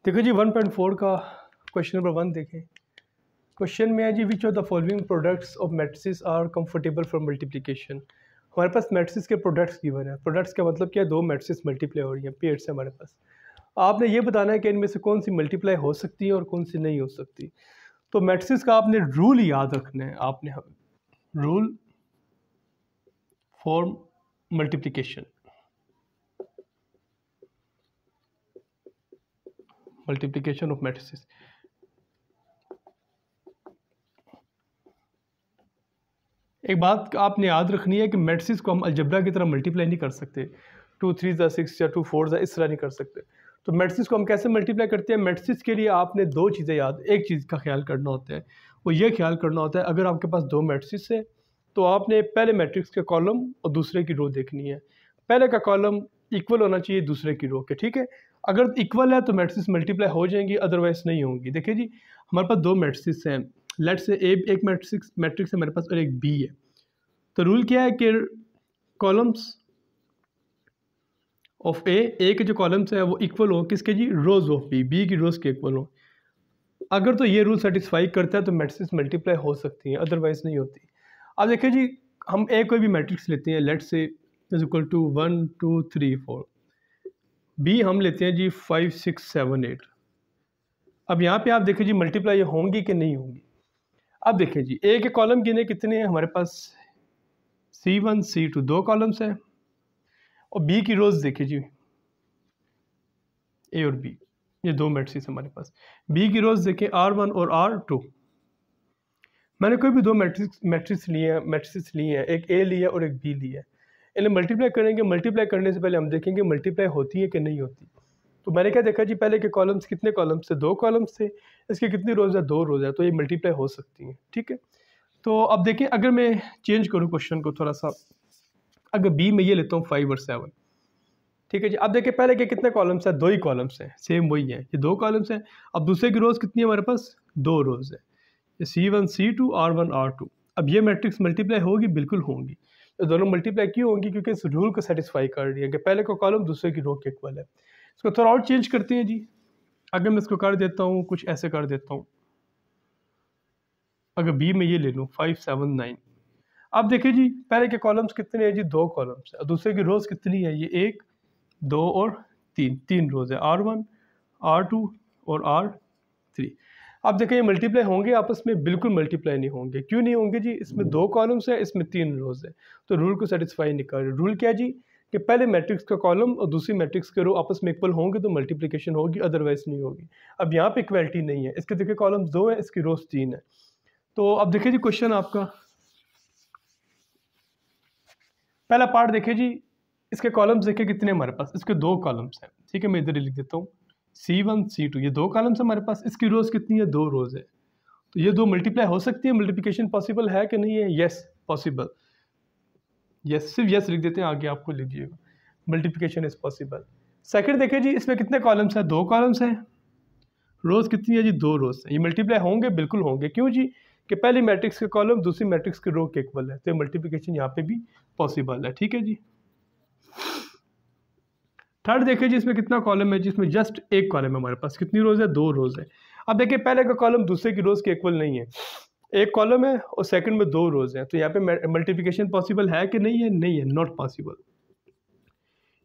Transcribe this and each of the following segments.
देखो जी 1.4 का question number 1 देखें। क्वेश्चन में है जी which of the following products of matrices are comfortable for multiplication. हमारे पास मैट्रिसेस के प्रोडक्ट्स गिवन है। प्रोडक्ट्स का मतलब क्या है, दो मैट्रिसेस मल्टीप्लाई हो रही हैं पेयर्स है हमारे पास। आपने ये बताना है कि इनमें से कौन सी मल्टीप्लाई हो सकती है और कौन सी नहीं हो सकती। तो मैट्रिसेस का आपने रूल याद रखना है। आपने rule for multiplication of matrices. एक बात आपने याद रखनी है कि मैट्रिसेस को हम अलजेब्रा की तरह मल्टीप्लाई नहीं कर सकते। 2 3 6 या 2 4 इस तरह नहीं कर सकते। तो मैट्रिसेस को हम कैसे मल्टीप्लाई करते हैं? मैट्रिसेस के लिए आपने दो चीज़ें एक चीज़ का ख्याल करना होता है। वो ये ख्याल करना होता है, अगर आपके पास दो मैट्रिसेस है तो आपने पहले मैट्रिक्स के कॉलम और दूसरे की रो देखनी है। पहले का कॉलम इक्वल होना चाहिए दूसरे की रो के, ठीक है। अगर इक्वल है तो मैट्रिसेस मल्टीप्लाई हो जाएंगी, अदरवाइज नहीं होंगी। देखिए जी, हमारे पास दो मैट्रिसेस हैं। लेट से एक मैट्रिक्स है मेरे पास और एक बी है। तो रूल क्या है कि कॉलम्स ऑफ ए के जो कॉलम्स है वो इक्वल हो किसके जी, रोज ऑफ बी की रोज के इक्वल हो। अगर तो ये रूल सेटिस्फाई करता है तो मैट्रिक्स मल्टीप्लाई हो सकती हैं, अदरवाइज नहीं होती। अब देखिए जी, हम ए कोई भी मैट्रिक्स लेते हैं, लेट से इज इक्वल टू 1 2 3 4। बी हम लेते हैं जी 5 6 7 8। अब यहाँ पे आप देखिए जी मल्टीप्लाई होंगी कि नहीं होंगी। अब देखिए जी, ए के कॉलम गिने कितने हैं हमारे पास, C1 C2 दो कॉलम्स हैं। और बी की रोज देखिए जी, ए और बी ये दो मैट्रिक्स हमारे पास। बी की रोज देखें R1 और R2। मैंने कोई भी दो मैट्रिक्स लिए हैं, एक ए लिया और एक बी लिया है। इन्हें मल्टीप्लाई करेंगे। मल्टीप्लाई करने से पहले हम देखेंगे मल्टीप्लाई होती है कि नहीं होती। तो मैंने क्या देखा जी, पहले के कॉलम्स कितने कॉलम्स थे, दो कॉलम्स थे। इसके कितनी रोज है, दो रोज है, तो ये मल्टीप्लाई हो सकती हैं, ठीक है। तो अब देखें, अगर मैं चेंज करूँ क्वेश्चन को थोड़ा सा, अगर बी में ये लेता हूँ 5 और 7, ठीक है जी। अब देखिए पहले के कितने कॉलम्स हैं, दो ही कॉलम्स हैं, सेम वही है, ये दो कॉलम्स हैं। अब दूसरे की रोज कितनी है हमारे पास, दो रोज है। ये C1 C2 R1 R2। अब ये मैट्रिक्स मल्टीप्लाई होगी, बिल्कुल होंगी। तो दोनों मल्टीप्लाई क्यों होंगी, क्योंकि इस रूल को सेटिस्फाई कर रही है कि पहले का कॉलम दूसरे की रो के इक्वल है। इसको थोड़ा और चेंज करते हैं जी। अगर मैं इसको कर देता हूँ, कुछ ऐसे कर देता हूँ, अगर बी में ये ले लूँ 5 7 9। अब देखिए जी, पहले के कॉलम्स कितने हैं जी, दो कॉलम्स है। दूसरे की रोज कितनी है, ये एक दो और तीन, तीन रोज है, R1 R2 और R3। अब देखें ये मल्टीप्लाई होंगे आपस में, बिल्कुल मल्टीप्लाई नहीं होंगे। क्यों नहीं होंगे जी, इसमें दो कॉलम्स है, इसमें तीन रोज है, तो रूल को सेटिस्फाई नहीं कर रहे। रूल क्या है जी, कि पहले मैट्रिक्स का कॉलम और दूसरी मैट्रिक्स के रो आपस में इक्वल होंगे तो मल्टीप्लिकेशन होगी, अदरवाइज नहीं होगी। अब यहाँ पे इक्वलिटी नहीं है, इसके देखिए कॉलम्स दो है, इसकी रोज तीन है। तो अब देखिए जी क्वेश्चन आपका पहला पार्ट देखिए जी, इसके कॉलम्स देखिए कितने हमारे पास, इसके दो कॉलम्स हैं, ठीक है। मैं इधर लिख देता हूँ C1 C2, ये दो कॉलम्स हमारे पास, इसकी रोज कितनी है, दो रोज है। तो ये दो मल्टीप्लाई हो सकती है, मल्टीप्लिकेशन पॉसिबल है कि नहीं है, यस पॉसिबल। यस, सिर्फ यस लिख देते हैं, आगे आपको लिखिएगा, मल्टीप्लिकेशन इज पॉसिबल। सेकंड देखिए जी, इसमें कितने कॉलम्स हैं, दो कॉलम्स हैं। रोज कितनी है जी, दो रोज है। ये मल्टीप्लाई होंगे, बिल्कुल होंगे। क्यों जी, कि पहली मैट्रिक्स के कॉलम दूसरी मैट्रिक्स के रो के इक्वल है, तो मल्टीप्लिकेशन यहाँ पे भी पॉसिबल है, ठीक है जी। थर्ड देखिए जी, इसमें कितना कॉलम है जी, इसमें जस्ट एक कॉलम है हमारे पास। कितनी रोज है, दो रोज है। अब देखिए पहले का कॉलम दूसरे की रोज के इक्वल नहीं है, एक कॉलम है और सेकंड में दो रोज हैं, तो यहाँ पे मल्टीप्लिकेशन पॉसिबल है कि नहीं है, नहीं है, नॉट पॉसिबल।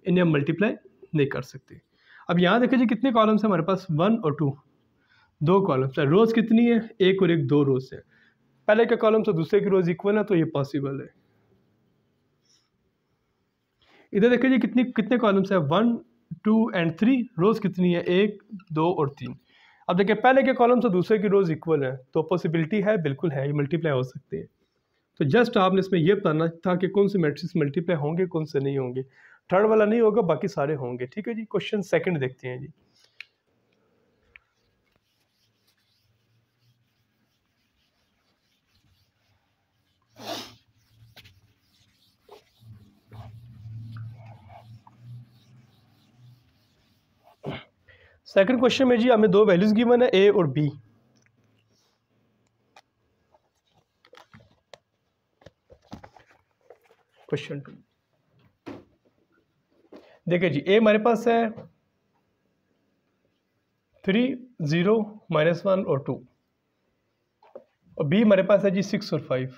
इन्हें हम मल्टीप्लाई नहीं कर सकते। अब यहाँ देखिए जी, कितने कॉलम्स हैं हमारे पास, 1 और 2, दो कॉलम्स है। रोज कितनी है, एक और एक, दो रोज है। पहले के कॉलम से दूसरे की रोज इक्वल है, तो ये पॉसिबल है। इधर देखिए जी, कितनी कितने कॉलम्स है, 1 2 एंड 3। रोज कितनी है, एक दो और तीन। अब देखिए पहले के कॉलम से दूसरे की रोज इक्वल है, तो पॉसिबिलिटी है, बिल्कुल है, ये मल्टीप्लाई हो सकते हैं। तो जस्ट आपने इसमें यह बताना था कि कौन से मैट्रिक्स मल्टीप्लाई होंगे, कौन से नहीं होंगे। थर्ड वाला नहीं होगा, बाकी सारे होंगे, ठीक है जी। क्वेश्चन सेकंड देखते हैं जी। सेकंड क्वेश्चन में जी हमें दो वैल्यूज गिवन है, ए और बी। क्वेश्चन 2, देखिए जी, ए हमारे पास है 3, 0, -1 और 2, और बी हमारे पास है जी 6 और 5,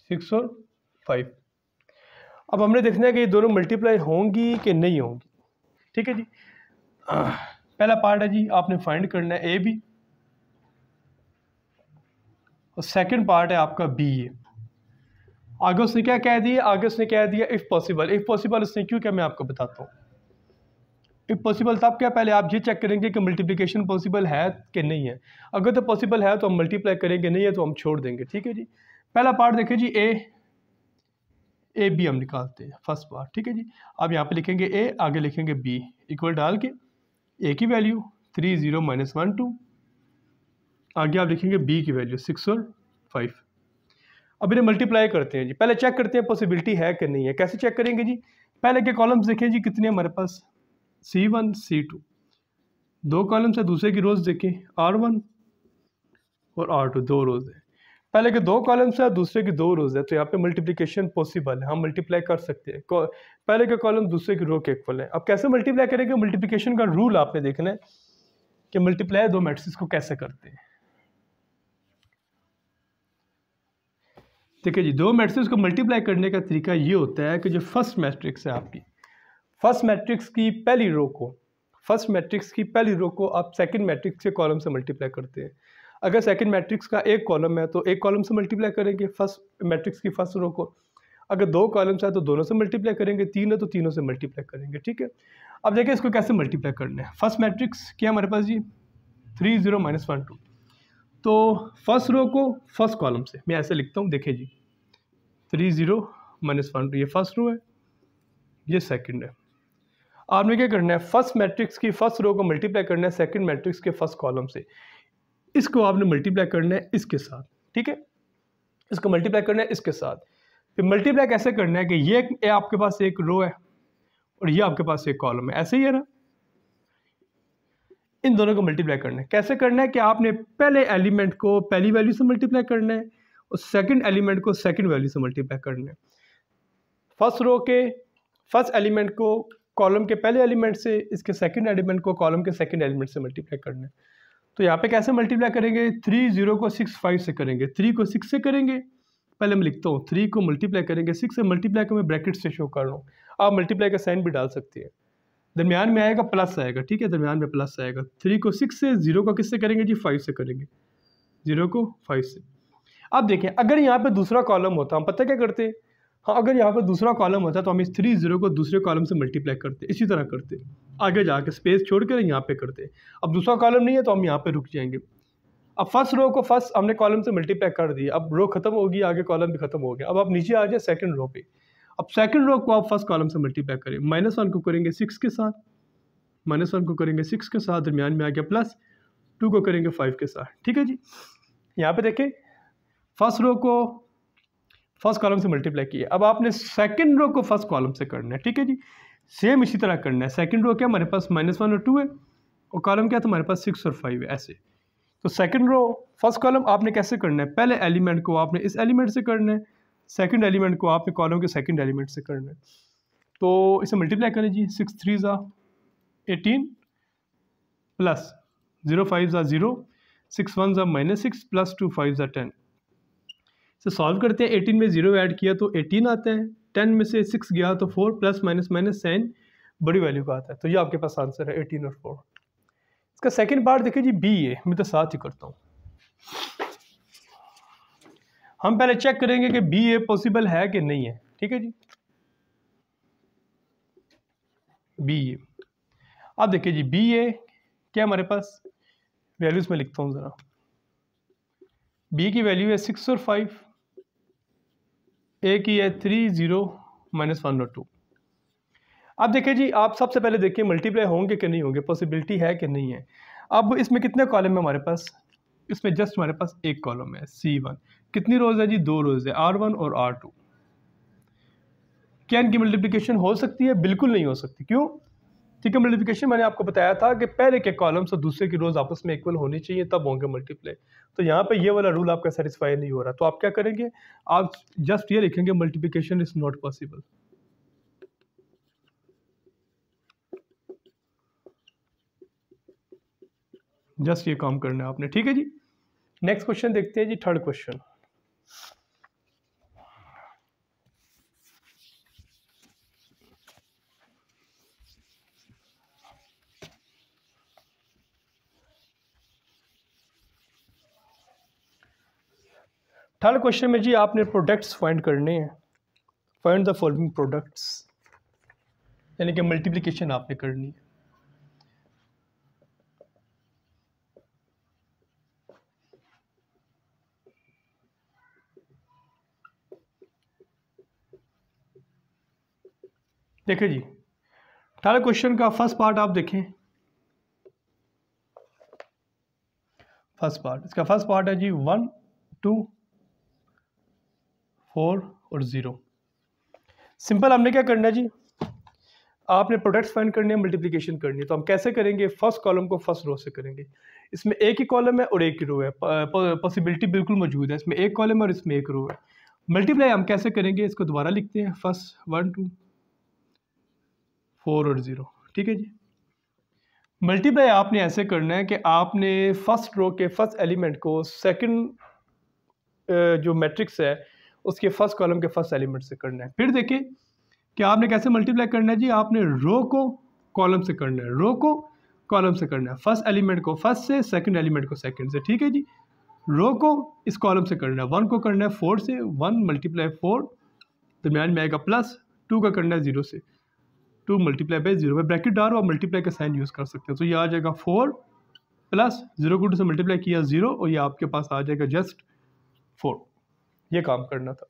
6 और 5। अब हमने देखना है कि ये दोनों मल्टीप्लाई होंगी कि नहीं होंगी। ठीक है जी, पहला पार्ट है जी, आपने फाइंड करना है ए बी, और सेकंड पार्ट है आपका बी ए। आगे उसने क्या कह दिया, आगे उसने कह दिया इफ़ पॉसिबल। इफ़ पॉसिबल उसने क्यों, क्या मैं आपको बताता हूँ। इफ़ पॉसिबल तब क्या, पहले आप ये चेक करेंगे कि मल्टीप्लिकेशन पॉसिबल है कि नहीं है। अगर तो पॉसिबल है तो हम मल्टीप्लाई करेंगे, नहीं है तो हम छोड़ देंगे। ठीक है जी, पहला पार्ट देखिए जी, ए बी हम निकालते हैं फर्स्ट पार्ट। ठीक है जी, अब यहाँ पे लिखेंगे ए, आगे लिखेंगे बी, इक्वल डाल के ए की वैल्यू 3, 0, -1, 2, आगे आप लिखेंगे बी की वैल्यू 6 और 5। अब इन्हें मल्टीप्लाई करते हैं जी, पहले चेक करते हैं पॉसिबिलिटी है कि नहीं है। कैसे चेक करेंगे जी, पहले के कॉलम्स देखें जी, कितने हमारे पास, C1, C2, दो कॉलम्स है। दूसरे की रोज देखें, R1 और R2, दो रोज है। पहले के दो कॉलम्स है, दूसरे की दो रोज है, तो यहाँ पे मल्टीप्लिकेशन पॉसिबल है, हम मल्टीप्लाई कर सकते हैं। पहले के कॉलम दूसरे की रो के इक्वल है। अब कैसे मल्टीप्लाई करेंगे, मल्टीप्लिकेशन का रूल आपने देखना है कि मल्टीप्लाई दो मैट्रिक्स को कैसे करते हैं। देखिए जी, दो मैट्रिक्स को मल्टीप्लाई करने का तरीका ये होता है कि जो फर्स्ट मैट्रिक्स है आपकी, फर्स्ट मैट्रिक्स की पहली रो को, फर्स्ट मैट्रिक्स की पहली रो को आप सेकंड मैट्रिक्स के कॉलम से मल्टीप्लाई करते हैं। अगर सेकंड मैट्रिक्स का एक कॉलम है तो एक कॉलम से मल्टीप्लाई करेंगे फर्स्ट मैट्रिक्स की फर्स्ट रो को। अगर दो कॉलम्स है तो दोनों से मल्टीप्लाई करेंगे, तीन है तो तीनों से मल्टीप्लाई करेंगे। ठीक है, अब देखिए इसको कैसे मल्टीप्लाई करना है। फर्स्ट मैट्रिक्स क्या हमारे पास जी, 3, 0, -1, 2, तो फर्स्ट रो को फर्स्ट कॉलम से मैं ऐसे लिखता हूँ। देखिए जी, 3, 0, -1, 2, ये फर्स्ट रो है, ये सेकंड है। आपने क्या करना है, फर्स्ट मैट्रिक्स की फर्स्ट रो को मल्टीप्लाई करना है सेकंड मैट्रिक्स के फर्स्ट कॉलम से। इसको आपने मल्टीप्लाई करना है इसके साथ। ठीक है, इसको मल्टीप्लाई करना है इसके साथ। फिर मल्टीप्लाई कैसे करना है कि ये आपके पास एक रो है और ये आपके पास एक कॉलम है, ऐसे ही है ना। इन दोनों को मल्टीप्लाई करना है। कैसे करना है कि आपने पहले एलिमेंट को पहली वैल्यू से मल्टीप्लाई करना है और सेकंड एलिमेंट को सेकंड वैल्यू से मल्टीप्लाई करना है। फर्स्ट रो के फर्स्ट एलिमेंट को कॉलम के पहले एलिमेंट से, इसके सेकंड एलिमेंट को कॉलम के सेकंड एलिमेंट से मल्टीप्लाई करना है। तो यहाँ पे कैसे मल्टीप्लाई करेंगे, 3, 0 को 6, 5 से करेंगे, 3 को 6 से करेंगे। पहले मैं लिखता हूँ, 3 को मल्टीप्लाई करेंगे 6 से, मल्टीप्लाई को मैं ब्रैकेट से शो कर रहा हूँ। आप मल्टीप्लाई का साइन भी डाल सकते हैं, दरमियान में आएगा प्लस आएगा। ठीक है, दरमियान में प्लस आएगा। 3 को 6 से, 0 को किससे करेंगे जी, 5 से करेंगे, 0 को 5 से। अब देखें, अगर यहाँ पे दूसरा कॉलम होता, हम पता क्या करते, हाँ अगर यहाँ पर दूसरा कॉलम होता तो हम इस 3, 0 को दूसरे कॉलम से मल्टीप्लाई करते, इसी तरह करते, आगे जाके स्पेस छोड़ कर यहाँ पे करते। अब दूसरा कॉलम नहीं है तो हम यहाँ पे रुक जाएंगे। अब फर्स्ट रो को फर्स्ट हमने कॉलम से मल्टीप्लाई कर दिया, अब रो खत्म होगी, आगे कॉलम भी खत्म हो गया। अब आप नीचे आ जाए सेकंड रो पे। अब सेकंड रो को आप फर्स्ट कॉलम से मल्टीप्लाई करें, -1 को करेंगे 6 के साथ, -1 को करेंगे 6 के साथ, दरमियान में आ गया प्लस, 2 को करेंगे 5 के साथ। ठीक है जी, यहाँ पे देखें फर्स्ट रो को फर्स्ट कॉलम से मल्टीप्लाई किया। अब आपने सेकंड रो को फर्स्ट कॉलम से करना है। ठीक है जी, सेम इसी तरह करना है। सेकंड रो क्या हमारे पास -1 और 2 है, और कॉलम क्या था हमारे पास 6 और 5 है, ऐसे। तो सेकंड रो फर्स्ट कॉलम आपने कैसे करना है, पहले एलिमेंट को आपने इस एलिमेंट से करना है, सेकंड एलिमेंट को आपने कॉलम के सेकंड एलिमेंट से करना है। तो इसे मल्टीप्लाई करें जी, 6 3 ज़ा 18 प्लस 0 5 ज़ा 0, 6 1 ज़ा -6 प्लस 2 5 ज़ा 10। इसे सॉल्व करते हैं। 18 में 0 ऐड किया तो 18 आता है, 10 में से 6 गया तो 4, प्लस माइनस माइनस साइन बड़ी वैल्यू का आता है। तो ये आपके पास आंसर है 18 और 4। इसका सेकंड पार्ट देखिए जी, बी ए, मैं तो साथ ही करता हूँ। हम पहले चेक करेंगे कि बी ए पॉसिबल है कि नहीं है। ठीक है जी, बी ए। अब देखिए जी, बी ए क्या हमारे पास वैल्यूज में लिखता हूँ ज़रा। बी की वैल्यू है 6 और 5, ए की है 3, 0, -1 और 2। अब देखिए जी, आप सबसे पहले देखिए मल्टीप्लाई होंगे कि नहीं होंगे, पॉसिबिलिटी है कि नहीं है। अब इसमें कितने कॉलम है हमारे पास, इसमें जस्ट हमारे पास एक कॉलम है C1। कितनी रोज है जी, 2 रोज है, R1 और R2। क्या इनकी मल्टीप्लिकेशन हो सकती है, बिल्कुल नहीं हो सकती। क्यों, ठीक है, मल्टीप्लिकेशन मैंने आपको बताया था कि पहले के कॉलम्स और दूसरे की रोज आपस में इक्वल होनी चाहिए, तब होंगे मल्टीप्लाई। तो यहाँ पे ये वाला रूल आपका सेटिस्फाई नहीं हो रहा, तो आप क्या करेंगे, आप जस्ट ये लिखेंगे multiplication is not possible. Just ये काम करना है आपने, ठीक है जी। नेक्स्ट क्वेश्चन देखते हैं जी, थर्ड क्वेश्चन। थर्ड क्वेश्चन में जी आपने प्रोडक्ट्स फाइंड करने हैं। फाइंड द फॉलोइंग प्रोडक्ट्स, यानी कि मल्टीप्लिकेशन आपने करनी है। देखिए जी, थर्ड क्वेश्चन का फर्स्ट पार्ट आप देखें। फर्स्ट पार्ट, इसका फर्स्ट पार्ट है जी 1 2 4 और 0। सिंपल, हमने क्या करना है जी, आपने प्रोडक्ट्स फाइंड करने हैं, मल्टीप्लिकेशन करनी है। तो हम कैसे करेंगे, फर्स्ट कॉलम को फर्स्ट रो से करेंगे। इसमें एक ही कॉलम है और एक ही रो है, पॉसिबिलिटी बिल्कुल मौजूद है, इसमें एक कॉलम है और इसमें एक रो है। मल्टीप्लाई हम कैसे करेंगे, इसको दोबारा लिखते हैं, फर्स्ट 1 2 4 और 0, ठीक है जी। मल्टीप्लाई आपने ऐसे करना है कि आपने फर्स्ट रो के फर्स्ट एलिमेंट को सेकंड जो मैट्रिक्स है उसके फर्स्ट कॉलम के फर्स्ट एलिमेंट से करना है। फिर देखिए कि आपने कैसे मल्टीप्लाई करना है जी, आपने रो को कॉलम से करना है, रो को कॉलम से करना है, फर्स्ट एलिमेंट को फर्स्ट से, सेकंड एलिमेंट को सेकंड से, ठीक है जी। रो को इस कॉलम से करना है, 1 को करना है 4 से, 1 मल्टीप्लाई 4, दरम्यान में आएगा प्लस, 2 का करना है 0 से, 2 मल्टीप्लाई बाई 0 में ब्रैकेट डाल और मल्टीप्लाई का साइन यूज़ कर सकते हैं। तो ये आ जाएगा 4 प्लस 0 को 2 से मल्टीप्लाई किया 0 और ये आपके पास आ जाएगा जस्ट 4। ये काम करना था।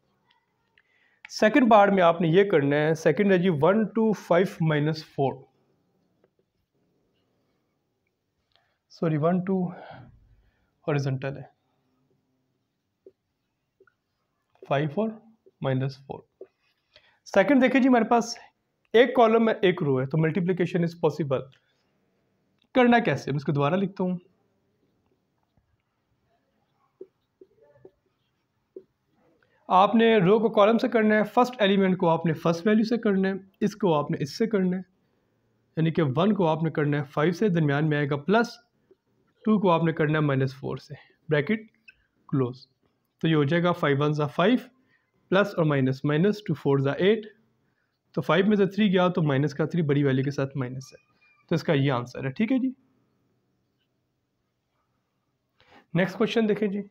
सेकंड पार्ट में आपने ये करना है, सेकंड है जी 1 2 5 माइनस 4, सॉरी 1 2 हॉरिजॉन्टल है, 5 और माइनस 4। सेकंड देखिए जी, हमारे पास एक कॉलम है एक रो है, तो मल्टीप्लिकेशन इज पॉसिबल। करना कैसे, मैं इसको दोबारा लिखता हूँ। आपने रो को कॉलम से करना है, फर्स्ट एलिमेंट को आपने फर्स्ट वैल्यू से करना है, इसको आपने इससे करना है, यानी कि 1 को आपने करना है 5 से, दरमियान में आएगा प्लस, 2 को आपने करना है माइनस 4 से, ब्रैकेट क्लोज। तो ये हो जाएगा 5 1 ज़ा 5 प्लस और माइनस, माइनस 2 4 ज़ा 8, तो 5 में से 3 गया तो माइनस का 3 बड़ी वैल्यू के साथ माइनस है, तो इसका ये आंसर है, ठीक है जी। नेक्स्ट क्वेश्चन देखें जी।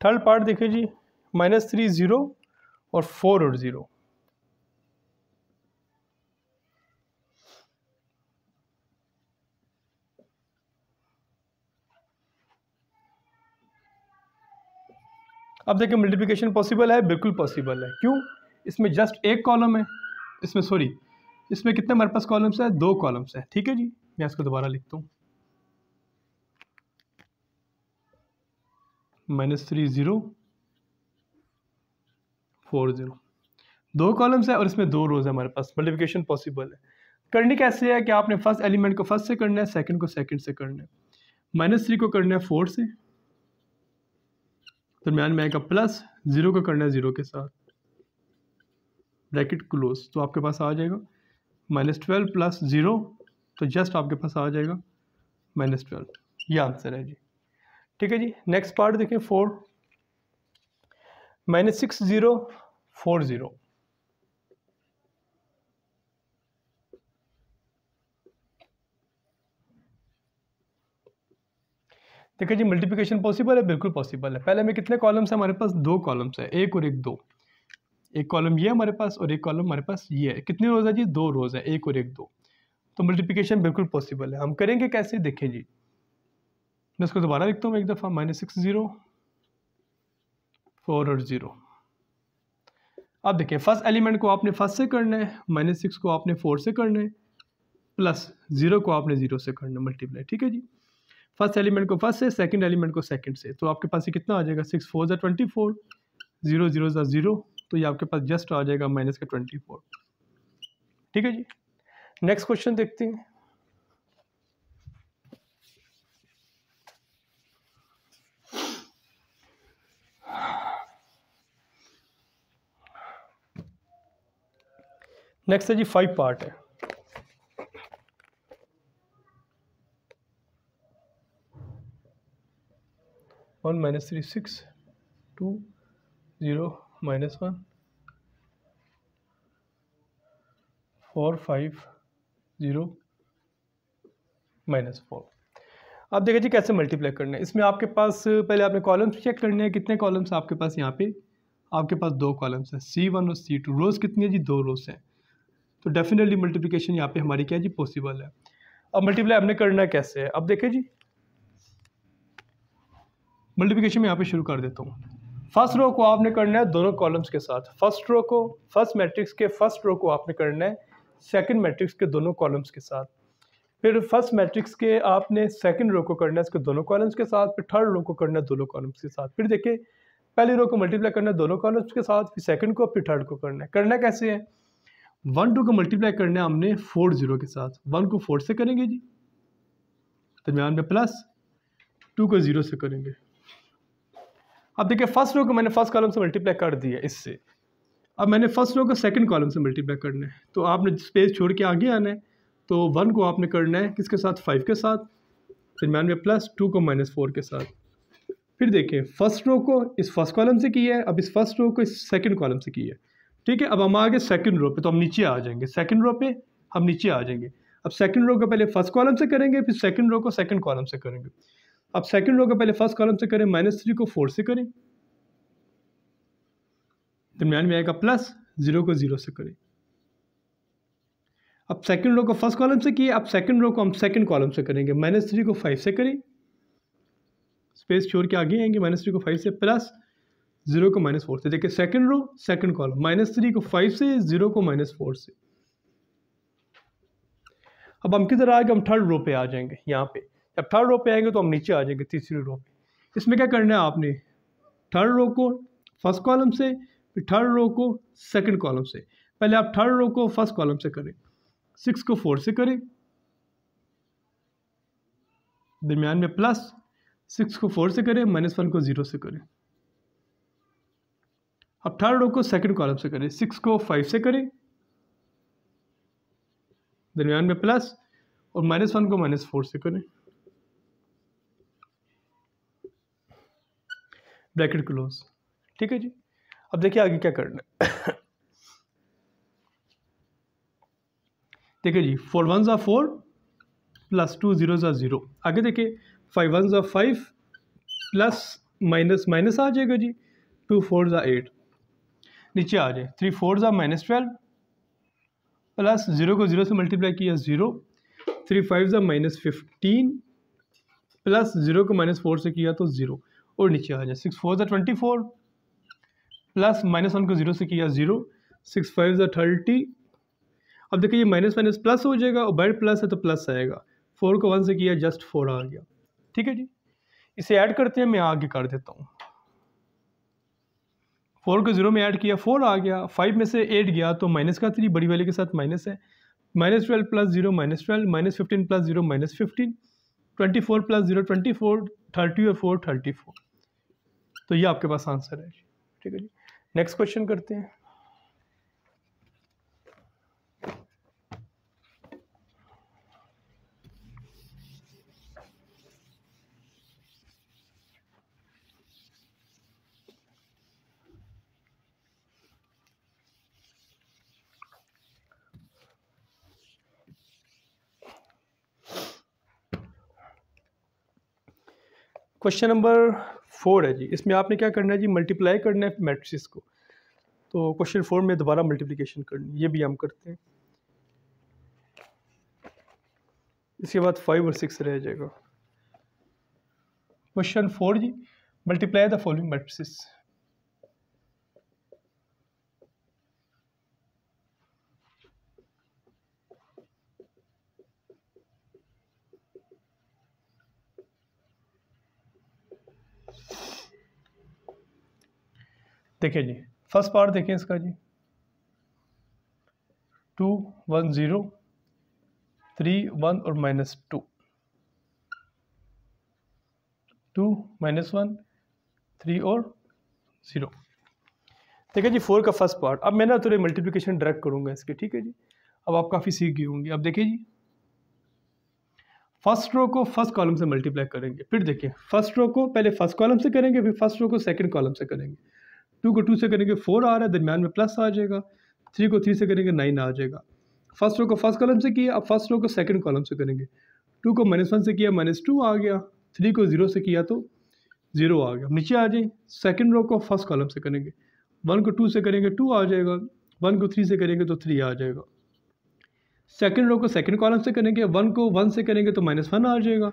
थर्ड पार्ट देखिए जी, -3 0 और 4 और 0। अब देखिए मल्टीप्लिकेशन पॉसिबल है, बिल्कुल पॉसिबल है। क्यों, इसमें जस्ट एक कॉलम है, इसमें सॉरी इसमें कितने हमारे पास कॉलम्स है, 2 कॉलम्स है, ठीक है जी। मैं इसको दोबारा लिखता हूँ, -3 0 4 0, 2 कॉलम्स है और इसमें 2 रोज है हमारे पास, मल्टीप्लिकेशन पॉसिबल है। करनी कैसे है कि आपने फर्स्ट एलिमेंट को फर्स्ट से करना है, सेकंड को सेकंड से करना है, -3 को करना है 4 से, दरम्यान में आएगा प्लस, 0 को करना है 0 के साथ, ब्रैकेट क्लोज। तो आपके पास आ जाएगा -12 प्लस 0, तो जस्ट आपके पास आ जाएगा -12। ये आंसर है जी, ठीक है जी। नेक्स्ट पार्ट देखें 4, -6 0 4 0। देखिए जी मल्टीप्लिकेशन पॉसिबल है, बिल्कुल पॉसिबल है। पहले में कितने कॉलम्स हैं हमारे पास, 2 कॉलम्स है, एक और एक 2, एक कॉलम ये हमारे पास और एक कॉलम हमारे पास ये है। कितनी रोज है जी, 2 रोज है, एक और एक 2, तो मल्टीप्लिकेशन बिल्कुल पॉसिबल है। हम करेंगे कैसे, देखें जी, मैं इसको दोबारा लिखता हूँ एक दफ़ा, -6 0 4 और 0। अब देखिए फर्स्ट एलिमेंट को आपने फर्स्ट से करना है, -6 को आपने 4 से करना है, प्लस 0 को आपने 0 से करना है मल्टीप्लाई, ठीक है जी। फर्स्ट एलिमेंट को फर्स्ट से, सेकंड एलिमेंट को सेकंड से, तो आपके पास ये कितना आ जाएगा, 6 4 ज़ा 24, 0 0 ज़ा 0, तो ये आपके पास जस्ट आ जाएगा -24, ठीक है जी। नेक्स्ट क्वेश्चन देखते हैं। नेक्स्ट है जी 5 पार्ट है। 1 माइनस 3 6 2 0 माइनस 1 4 5 0 माइनस 4। अब देखिए जी कैसे मल्टीप्लाई करना है। इसमें आपके पास पहले आपने कॉलम्स चेक करने हैं। कितने कॉलम्स आपके पास यहाँ पे? आपके पास 2 कॉलम्स हैं, C1 और C2। रोज़ कितनी है जी? 2 रोज़ हैं। तो डेफिनेटली मल्टीप्लिकेशन यहाँ पे हमारी क्या है जी? पॉसिबल है। अब मल्टीप्लाई हमने करना कैसे है? अब देखें जी, मल्टीप्लिकेशन में यहाँ पे शुरू कर देता हूँ। फर्स्ट रो को आपने करना है दोनों कॉलम्स के साथ। फर्स्ट रो को, फर्स्ट मैट्रिक्स के फर्स्ट रो को आपने करना है सेकंड मैट्रिक्स के दोनों कॉलम्स के साथ। फिर फर्स्ट मैट्रिक्स के आपने सेकंड रो को करना है इसके दोनों कॉलम्स के साथ। फिर थर्ड रो को करना है दोनों कॉलम्स के साथ। फिर देखिए पहली रो को मल्टीप्लाई करना है दोनों कॉलम्स के साथ, फिर सेकंड को, फिर थर्ड को करना है। करना कैसे है? 1 2 को मल्टीप्लाई करना है हमने 4 0 के साथ। 1 को 4 से करेंगे जी, दरम्यान में प्लस, 2 को 0 से करेंगे। अब देखिए फर्स्ट रो को मैंने फर्स्ट कॉलम से मल्टीप्लाई कर दिया इससे। अब मैंने फर्स्ट रो को सेकंड कॉलम से मल्टीप्लाई करना है, तो आपने स्पेस छोड़ के आगे आना है। तो 1 को आपने करना है किसके साथ? 5 के साथ, दरम्यान में प्लस, 2 को -4 के साथ। फिर देखिए फर्स्ट रो को इस फर्स्ट कॉलम से किया है, अब इस फर्स्ट रो को इस सेकंड कॉलम से किया है। ठीक है, अब हम आगे सेकंड रो पे, तो हम नीचे आ जाएंगे। सेकंड रो पे हम नीचे आ जाएंगे। अब सेकंड रो को पहले फर्स्ट कॉलम से करेंगे, फिर सेकंड रो को सेकंड कॉलम से करेंगे। अब सेकंड रो को पहले फर्स्ट कॉलम से करें, -3 को 4 से करें, दरम्यान में आएगा प्लस, 0 को 0 से करें। अब सेकंड रो को फर्स्ट कॉलम से किए, अब सेकंड रो को हम सेकंड कॉलम से करेंगे। -3 को 5 से करें, स्पेस छोड़ के आगे आएंगे। -3 को 5 से प्लस, 0 को -4 से। देखिए सेकंड रो सेकंड कॉलम, -3 को 5 से, 0 को -4 से। अब हम किधर आएंगे? हम थर्ड रो पे आ जाएंगे यहाँ पे। जब थर्ड रो पे आएंगे तो हम नीचे आ जाएंगे तीसरी रो पे। इसमें क्या करना है आपने? थर्ड रो को फर्स्ट कॉलम से, फिर थर्ड रो को सेकंड कॉलम से। पहले आप थर्ड रो को फर्स्ट कॉलम से करें, 6 को 4 से करें, दरम्यान में प्लस, 6 को 4 से करें, -1 को 0 से करें। अब थर्ड रो को सेकंड कॉलम से करें, 6 को 5 से करें, दरम्यान में प्लस, और -1 को -4 से करें, ब्रैकेट क्लोज। ठीक है जी। अब देखिए आगे क्या करना है। देखिए जी 4 1 ज़ा 4 प्लस 2 0 ज़ा 0। आगे देखिए 5 1 ज़ा 5 प्लस माइनस माइनस आ जाएगा जी, 2 4 ज़ा 8। नीचे आ जाए 3 4 ज़ा -12 प्लस 0 को 0 से मल्टीप्लाई किया 0, 3 5 ज़ा -15 प्लस 0 को -4 से किया तो 0, और नीचे आ जाए 6 4 ज़ा 24 प्लस -1 को 0 से किया 0, 6 5 ज़ा 30। अब देखिए ये माइनस माइनस प्लस हो जाएगा, और बाहर प्लस है तो प्लस आएगा। 4 को 1 से किया जस्ट 4 आ गया। ठीक है जी, इसे ऐड करते हैं, मैं आगे कर देता हूँ। 4 को 0 में ऐड किया 4 आ गया, 5 में से 8 गया तो माइनस का 3 बड़ी वाले के साथ माइनस है, -12 प्लस 0 -12, -15 प्लस 0 -15, 24 प्लस 0 24, 30 और 4 34। तो ये आपके पास आंसर है। ठीक है जी, नेक्स्ट क्वेश्चन करते हैं। क्वेश्चन नंबर 4 है जी। इसमें आपने क्या करना है जी? मल्टीप्लाई करना है मैट्रिक्स को। तो क्वेश्चन 4 में दोबारा मल्टीप्लिकेशन करनी है, ये भी हम करते हैं। इसके बाद 5 और 6 रह जाएगा। क्वेश्चन 4 जी, मल्टीप्लाई द फॉलोइंग मैट्रिसेस। देखिए जी फर्स्ट पार्ट देखें इसका जी, 2 1 0 3 1 और -2, 2 -1 3 और 0। ठीक है जी, 4 का फर्स्ट पार्ट। अब मैं ना थोड़े मल्टीप्लिकेशन डायरेक्ट करूँगा इसके, ठीक है जी। अब आप काफ़ी सीख गए होंगे। अब देखिए जी, फर्स्ट रो को फर्स्ट कॉलम से मल्टीप्लाई करेंगे, फिर देखिए फर्स्ट रो को पहले फर्स्ट कॉलम से करेंगे, फिर फर्स्ट रो को सेकंड कॉलम से करेंगे। 2 को 2 से करेंगे 4 आ रहा है, दरम्यान में प्लस आ जाएगा। 3 को 3 से करेंगे 9 आ जाएगा। फर्स्ट रो को फर्स्ट कॉलम से किया, अब फर्स्ट रो को सेकंड कॉलम से करेंगे। 2 को -1 से किया, -2 आ गया। 3 को 0 से किया तो 0 आ गया। नीचे आ जाए, सेकंड रो को फर्स्ट कॉलम से करेंगे। 1 को 2 से करेंगे 2 आ जाएगा। 1 को 3 से करेंगे तो 3 आ जाएगा। सेकंड रो को सेकंड कॉलम से करेंगे। 1 को 1 से करेंगे तो -1 आ जाएगा।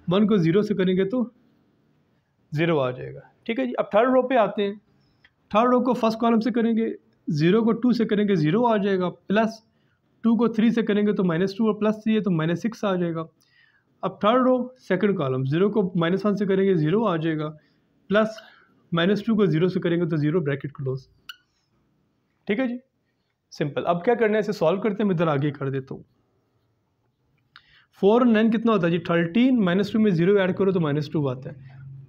1 को 0 से करेंगे तो 0 आ जाएगा। ठीक है जी। अब थर्ड रो पे आते हैं। थर्ड रो को फर्स्ट कॉलम से करेंगे। 0 को 2 से करेंगे 0 आ जाएगा, प्लस 2 को 3 से करेंगे तो -2 और प्लस 3 है तो -6 आ जाएगा। अब थर्ड रो सेकंड कॉलम, 0 को -1 से करेंगे 0 आ जाएगा, प्लस -2 को 0 से करेंगे तो 0 ब्रैकेट क्लोज। ठीक है जी, सिंपल। अब क्या करना है, इसे सॉल्व करते हैं। मैं इधर आगे कर देता हूँ। 4 और 9 कितना होता है जी? 13, -2 में 0 ऐड करो तो -2 आता है।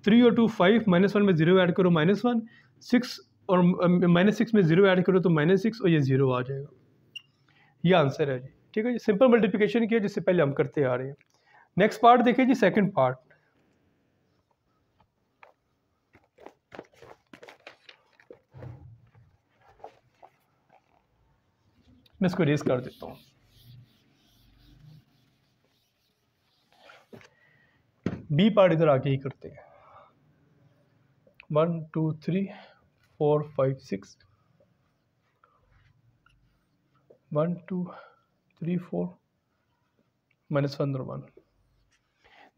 3 और 2 5, -1 में 0 ऐड करो -1, 6 और -6 में 0 ऐड करो तो -6 और ये 0 आ जाएगा। ये आंसर है जी। ठीक है जी, सिंपल मल्टीप्लिकेशन किया जिससे पहले हम करते आ रहे हैं। नेक्स्ट पार्ट देखिए जी, सेकंड पार्ट। मैं इसको रेस कर देता हूँ। बी पार्ट इधर आके ही करते हैं। 1 2 3 4 5 6 1 2 3 4 -1 और 1।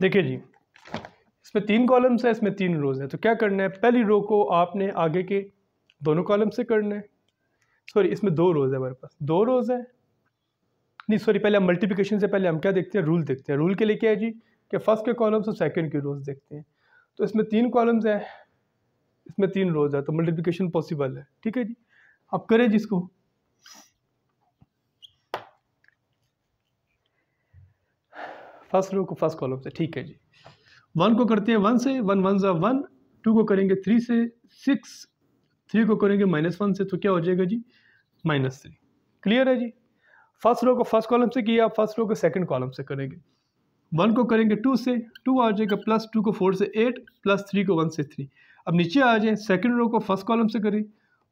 देखिए जी, इसमें 3 कॉलम्स है, इसमें 3 रोज़ है। तो क्या करना है, पहली रो को आपने आगे के दोनों कॉलम से करना है। सॉरी, इसमें 2 रोज़ है हमारे पास, 2 रोज़ है। नहीं सॉरी, पहले हम मल्टीप्लिकेशन से पहले हम क्या देखते हैं, रूल देखते हैं। रूल के लिए क्या है जी, कि फर्स्ट के कॉलम्स और सेकंड की रोज़ देखते हैं। तो इसमें 3 कॉलम्स है, इसमें 3 रोज़ है, तो मल्टीप्लिकेशन पॉसिबल है। ठीक है जी, अब करें जिसको। फर्स्ट रो को फर्स्ट कॉलम से, ठीक है जी। 1 को करते हैं 1 से, 1 1 1, 2 को करेंगे 3 से, 6, 3 को करेंगे -1 से, तो क्या हो जाएगा जी, -3। क्लियर है जी। फर्स्ट रो को फर्स्ट कॉलम से किया, फर्स्ट रो को सेकंड कॉलम से करेंगे। 1 को करेंगे 2 से, 2 आ जाएगा, प्लस 2 को 4 से 8, प्लस 3 को 1 से 3। अब नीचे आ जाए, सेकंड रो को फर्स्ट कॉलम से करें।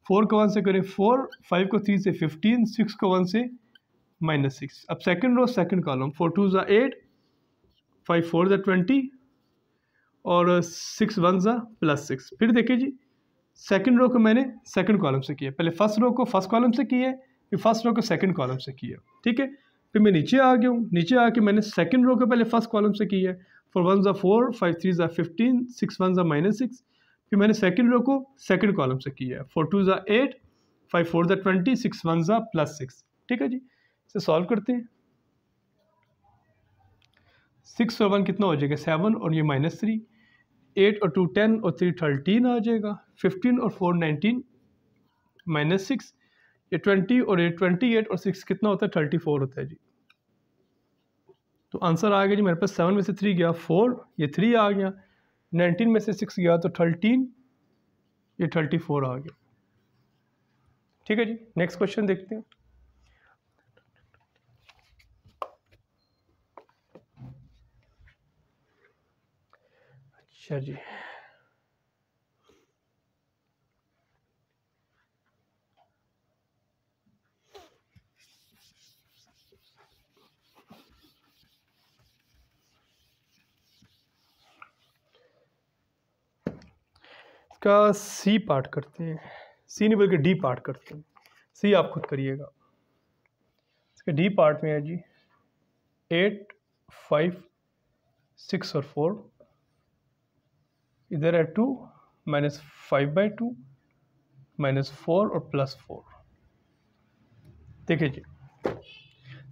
4 को 1 से करें 4, 5 को 3 से 15, 6 को 1 से -6। अब सेकंड रो सेकंड कॉलम, 4 2 ज़ा 8, 5 4 ज़ा 20 और 6 1 ज़ा +6। फिर देखिए जी, सेकंड रो को मैंने सेकंड कॉलम से किया, पहले फर्स्ट रो को फर्स्ट कॉलम से किया, फिर फर्स्ट रो को सेकंड कॉलम से किया। ठीक है, फिर मैं नीचे आ गया हूँ। नीचे आके मैंने सेकंड रो को पहले फर्स्ट कॉलम से किया है। 4 1 ज़ा 4, 5 3 ज़ा 15, 6 1 ज़ा -6। फिर मैंने सेकंड रो को सेकंड कॉलम से किया है। 4 2 ज़ा 8, 5 4 ज़ा 20, 6 1 ज़ा +6। ठीक है जी, इसे सॉल्व करते हैं। 6 और 1 कितना हो जाएगा, 7 और ये -3। 8 और 2 10 और 3 13 आ जाएगा। 15 और 4 19, -6। ये 20 और ये 28 और 6 कितना होता है, 34 होता है जी। तो आंसर आ गया जी मेरे पास। 7 में से 3 गया 4, ये 3 आ गया। 19 में से 6 गया तो 13, ये 34 आ गया। ठीक है जी, नेक्स्ट क्वेश्चन देखते हैं। अच्छा जी, इसका सी पार्ट करते हैं। सी नहीं बल्कि डी पार्ट करते हैं। सी आप खुद करिएगा। इसके डी पार्ट में है जी 8 5 6 और 4, इधर है 2 -5/2 -4 और +4। देखिए जी,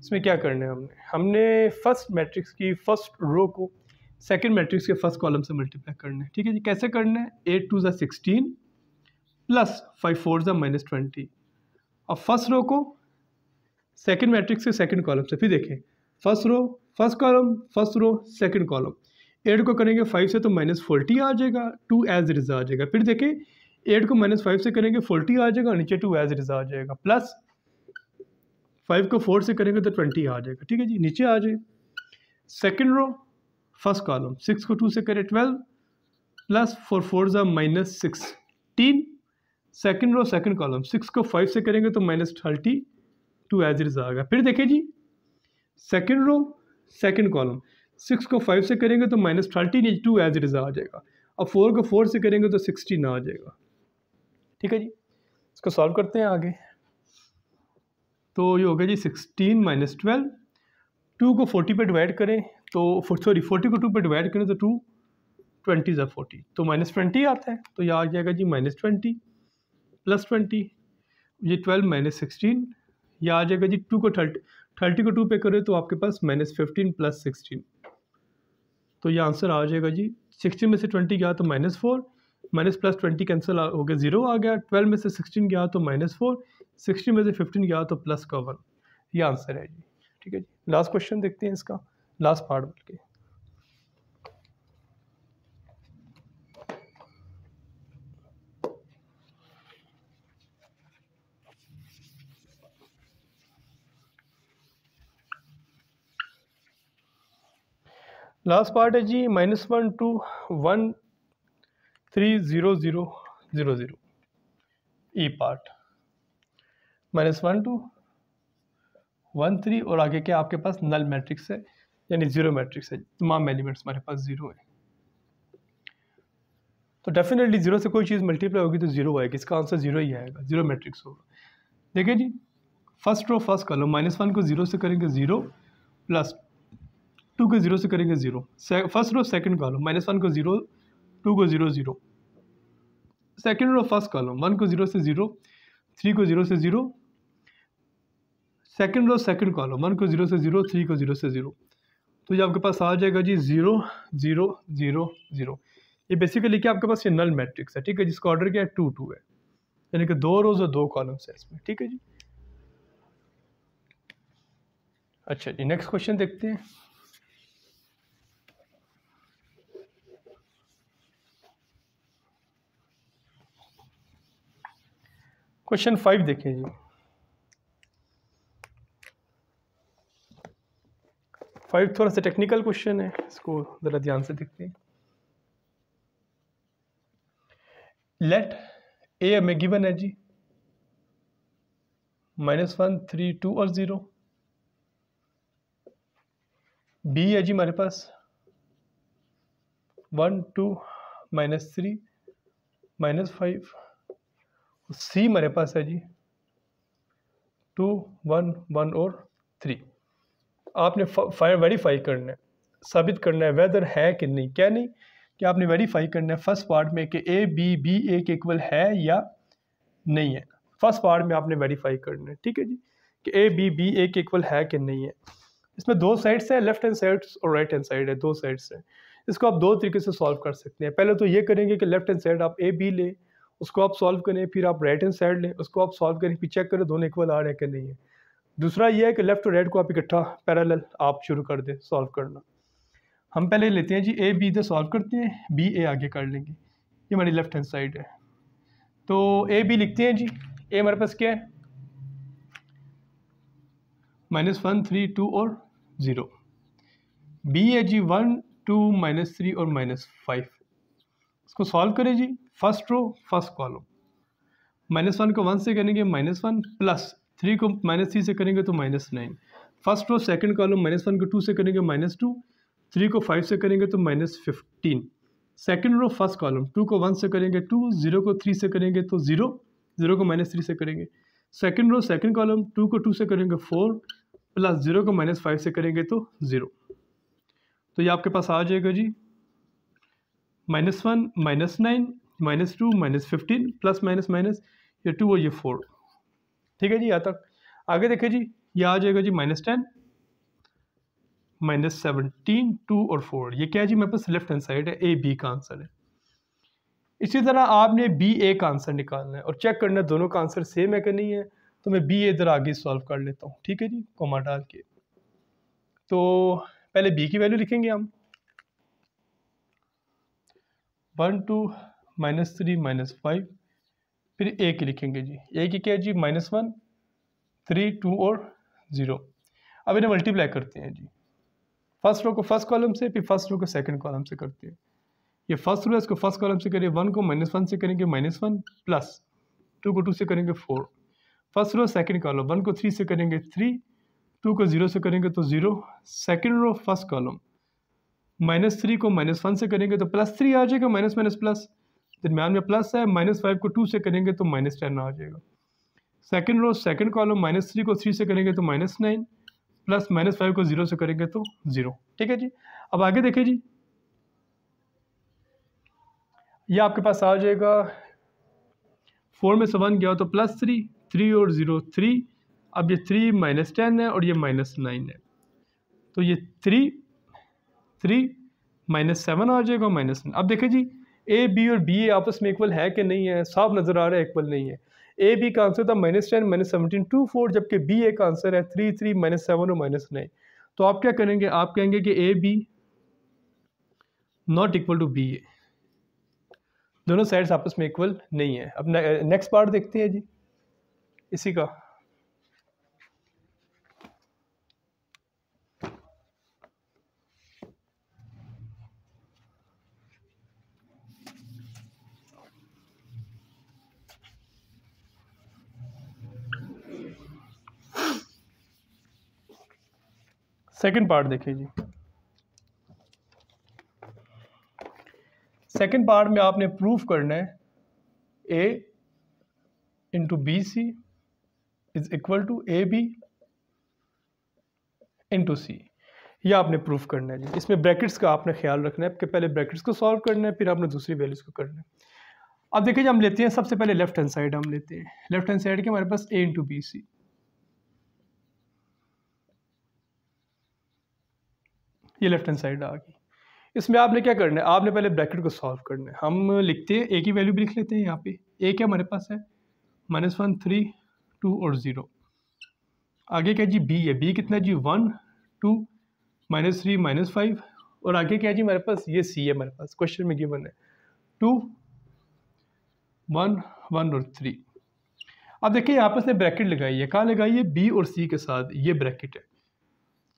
इसमें क्या करना है, हमने फर्स्ट मैट्रिक्स की फर्स्ट रो को सेकंड मैट्रिक्स के फर्स्ट कॉलम से मल्टीप्लाई करना है। ठीक है जी, कैसे करना है, 8 2 ज़ा 16 प्लस 5 4 ज़ा -20। अब फर्स्ट रो को सेकंड मैट्रिक्स के सेकंड कॉलम से, फिर देखें first row first column, first row second column. 8 को करेंगे 5 से तो -40 आ जाएगा, 2 एज इट इज आ जाएगा। फिर देखें 8 को -5 से करेंगे 40 आ जाएगा, नीचे 2 एज इट इज आ जाएगा, प्लस 5 को 4 से करेंगे तो 20 आ जाएगा। ठीक है जी, नीचे आ जाए सेकेंड रो फर्स्ट कॉलम, 6 को 2 से करें 12 प्लस 4 4 ज़ा -16, सेकेंड रो सेकेंड कॉलम, 6 को 5 से करेंगे तो -30, 2 एज इट इज आ गया। फिर देखिए जी सेकेंड रो सेकेंड कॉलम, 6 को 5 से करेंगे तो -30, नीचे 2 एज इट इज आ जाएगा। अब 4 को 4 से करेंगे तो 16 आ जाएगा। ठीक है जी, इसको सॉल्व करते हैं आगे। तो ये हो गया जी 16 - 12, 2 को 40 पे डिवाइड करें तो सॉरी 40 को 2 पे डिवाइड करें तो 2 20 ज़ा 40, तो -20 आता है, तो यह आ जाएगा जी -20 प्लस 20, ये 12 - 16, यह आ जाएगा जी 2 को 30 को 2 पे करें तो आपके पास -15 प्लस 16, तो ये आंसर आ जाएगा जी 16 में से 20 गया तो -4, माइनस प्लस 20 कैंसिल हो गया, 0 आ गया, 12 में से 16 गया तो -4, 60 में से 15 गया तो प्लस का 1, ये आंसर है जी। ठीक है जी, लास्ट क्वेश्चन देखते हैं इसका, लास्ट पार्ट बल्कि। लास्ट पार्ट है जी -1 to 1 3 0 0 0 0, ई पार्ट -1 to 1 3 और आगे क्या आपके पास नल मैट्रिक्स है, यानी जीरो मैट्रिक्स है, तमाम एलिमेंट्स हमारे पास जीरो है। तो डेफिनेटली जीरो से कोई चीज़ मल्टीप्लाई होगी तो जीरो आएगी, इसका आंसर जीरो ही आएगा, जीरो मैट्रिक्स होगा। देखिए जी फर्स्ट रो फर्स्ट कॉलम, -1 को 0 से करेंगे 0, प्लस 2 को 0 से करेंगे 0, फर्स्ट रो सेकंड कॉलम, -1 को 0, 2 को 0 0, सेकंड रो फर्स्ट कॉलम, 1 को 0 से 0, 3 को 0 से 0, सेकंड रो सेकंड कॉलम, 1 को 0 से 0, 3 को 0 से 0, तो ये आपके पास आ जाएगा जी 0 0 0 0। ये बेसिकली क्या आपके पास ये नल मैट्रिक्स है। ठीक है, जिसका ऑर्डर क्या है 2 2 है, यानी कि 2 रोज और 2 कॉलम्स है इसमें। ठीक है जी, अच्छा जी नेक्स्ट क्वेश्चन देखते हैं। क्वेश्चन 5 देखें जी, 5 थोड़ा सा टेक्निकल क्वेश्चन है, इसको ज़रा ध्यान से देखते हैं। लेट ए हमें गिवन है जी -1 3 2 और 0, बी है जी हमारे पास 1 2 -3 -5, सी हमारे पास है जी 2 1 1 और 3। आपने वेरीफाई करना है, साबित करना है वेदर है कि नहीं, क्या नहीं कि आपने वेरीफाई करना है फर्स्ट पार्ट में कि ए बी ए के इक्वल है या नहीं है। फर्स्ट पार्ट में आपने वेरीफाई करना है। ठीक है जी, कि ए बी के इक्वल है कि नहीं है। इसमें दो साइड्स हैं, लेफ्ट हैंड साइड और राइट हैंड साइड है, दो साइड्स हैं। इसको आप दो तरीके से सॉल्व कर सकते हैं। पहले तो ये करेंगे कि लेफ्ट हैंड साइड आप ए बी लें, उसको आप सॉल्व करें, फिर आप राइट हैंड साइड लें, उसको आप सॉल्व करें, फिर चेक करें दोनों इक्वल आ रहे हैं कि नहीं है। दूसरा ये है कि लेफ्ट और राइट को आप इकट्ठा पैरेलल आप शुरू कर दें सॉल्व करना। हम पहले लेते हैं जी ए बी से सॉल्व करते हैं, बी ए आगे कर लेंगे। ये हमारी लेफ्ट हैंड साइड है, तो ए बी लिखते हैं जी। ए हमारे पास क्या है -1 3 2 और 0, बी है जी 1 2 -3 और -5। इसको सॉल्व करें जी, फर्स्ट रो फर्स्ट कॉलम, -1 को 1 से करेंगे -1, प्लस 3 को -3 से करेंगे तो -9। फर्स्ट रो सेकंड कॉलम, -1 को 2 से करेंगे -2, 3 को 5 से करेंगे तो -15। सेकंड रो फर्स्ट कॉलम, 2 को 1 से करेंगे 2, 0 को 3 से करेंगे तो 0, 0 को -3 से करेंगे। सेकंड रो सेकंड कॉलम, 2 को 2 से करेंगे 4, प्लस 0 को -5 से करेंगे तो 0। तो ये आपके पास आ जाएगा जी -1 -9 -2 -15 प्लस माइनस माइनस, ये 2 और ये 4। ठीक है जी, यहाँ तक। आगे देखिए जी, ये आ जाएगा जी -10 -17 2 और 4। ये क्या है जी मेरे पास लेफ्ट हैंड साइड है, ए बी का आंसर है। इसी तरह आपने बी ए का आंसर निकालना है और चेक करना है दोनों का आंसर सेम है कि नहीं है। तो मैं बी ए इधर आगे सॉल्व कर लेता हूँ। ठीक है जी, कॉमा डाल के। तो पहले बी की वैल्यू लिखेंगे हम, 1 2 -3 -5 फिर ए की लिखेंगे जी, ए की क्या है जी -1 3 2 और 0। अब इन्हें मल्टीप्लाई करते हैं जी, फर्स्ट रो को फर्स्ट कॉलम से, फिर फर्स्ट रो को सेकंड कॉलम से करते हैं। ये फर्स्ट रो है, इसको फर्स्ट कॉलम से करें, 1 को -1 से करेंगे -1 प्लस 2 को 2 से करेंगे 4। फर्स्ट रो सेकंड कॉलम, 1 को 3 से करेंगे 3, 2 को 0 से करेंगे तो 0। सेकंड रो फर्स्ट कॉलम, -3 को -1 से करेंगे तो +3 आ जाएगा, माइनस माइनस प्लस, दरम्यान में प्लस है। -5 को 2 से करेंगे तो -10 आ जाएगा। सेकंड रो सेकंड कॉलम, -3 को 3 से करेंगे तो -9 प्लस -5 को 0 से करेंगे तो 0। ठीक है जी। अब आगे देखिए जी, ये आपके पास आ जाएगा 4 में से 1 गया तो +3, 3 और 0 3। अब ये 3 -10 है और ये -9 है, तो ये 3 -7 आ जाएगा -9। अब देखिए जी, ए बी और बी ए आपस में इक्वल है कि नहीं है, साफ नज़र आ रहा है इक्वल नहीं है। ए बी का आंसर था -10 -17 2 4, जबकि बी ए का आंसर है 3 3 -7 और -9। तो आप क्या करेंगे, आप कहेंगे कि A B not equal to B A, दोनों साइड्स आपस में इक्वल नहीं है। अब नेक्स्ट पार्ट देखते हैं जी इसी का। सेकंड पार्ट देखिए जी, सेकंड पार्ट में आपने प्रूफ करना है A into B C is equal to A B into C, यह आपने प्रूफ करना है जी। इसमें ब्रैकेट्स का आपने ख्याल रखना है कि पहले ब्रैकेट्स को सॉल्व करना है, फिर आपने दूसरी वैल्यूज को करना है। अब देखिए जी, हम लेते हैं सबसे पहले लेफ्ट हैंड साइड, हम लेते हैं लेफ्ट हैंड साइड के हमारे पास ए इंटू बी सी, ये लेफ्ट हैंड साइड आ गई। इसमें आपने क्या करना है, आपने पहले ब्रैकेट को सॉल्व करना है। हम लिखते हैं ए की वैल्यू भी लिख लेते हैं यहाँ पे। ए क्या हमारे पास है -1 3 2 और 0। आगे क्या जी बी है, बी कितना जी 1 2 -3 -5, और आगे क्या है जी हमारे पास ये सी है, हमारे पास क्वेश्चन में गिवन है 2 1 1 और 3। अब देखिए यहाँ पर इसने ब्रैकेट लगाई है, कहाँ लगाई है, बी और सी के साथ ये ब्रैकेट है।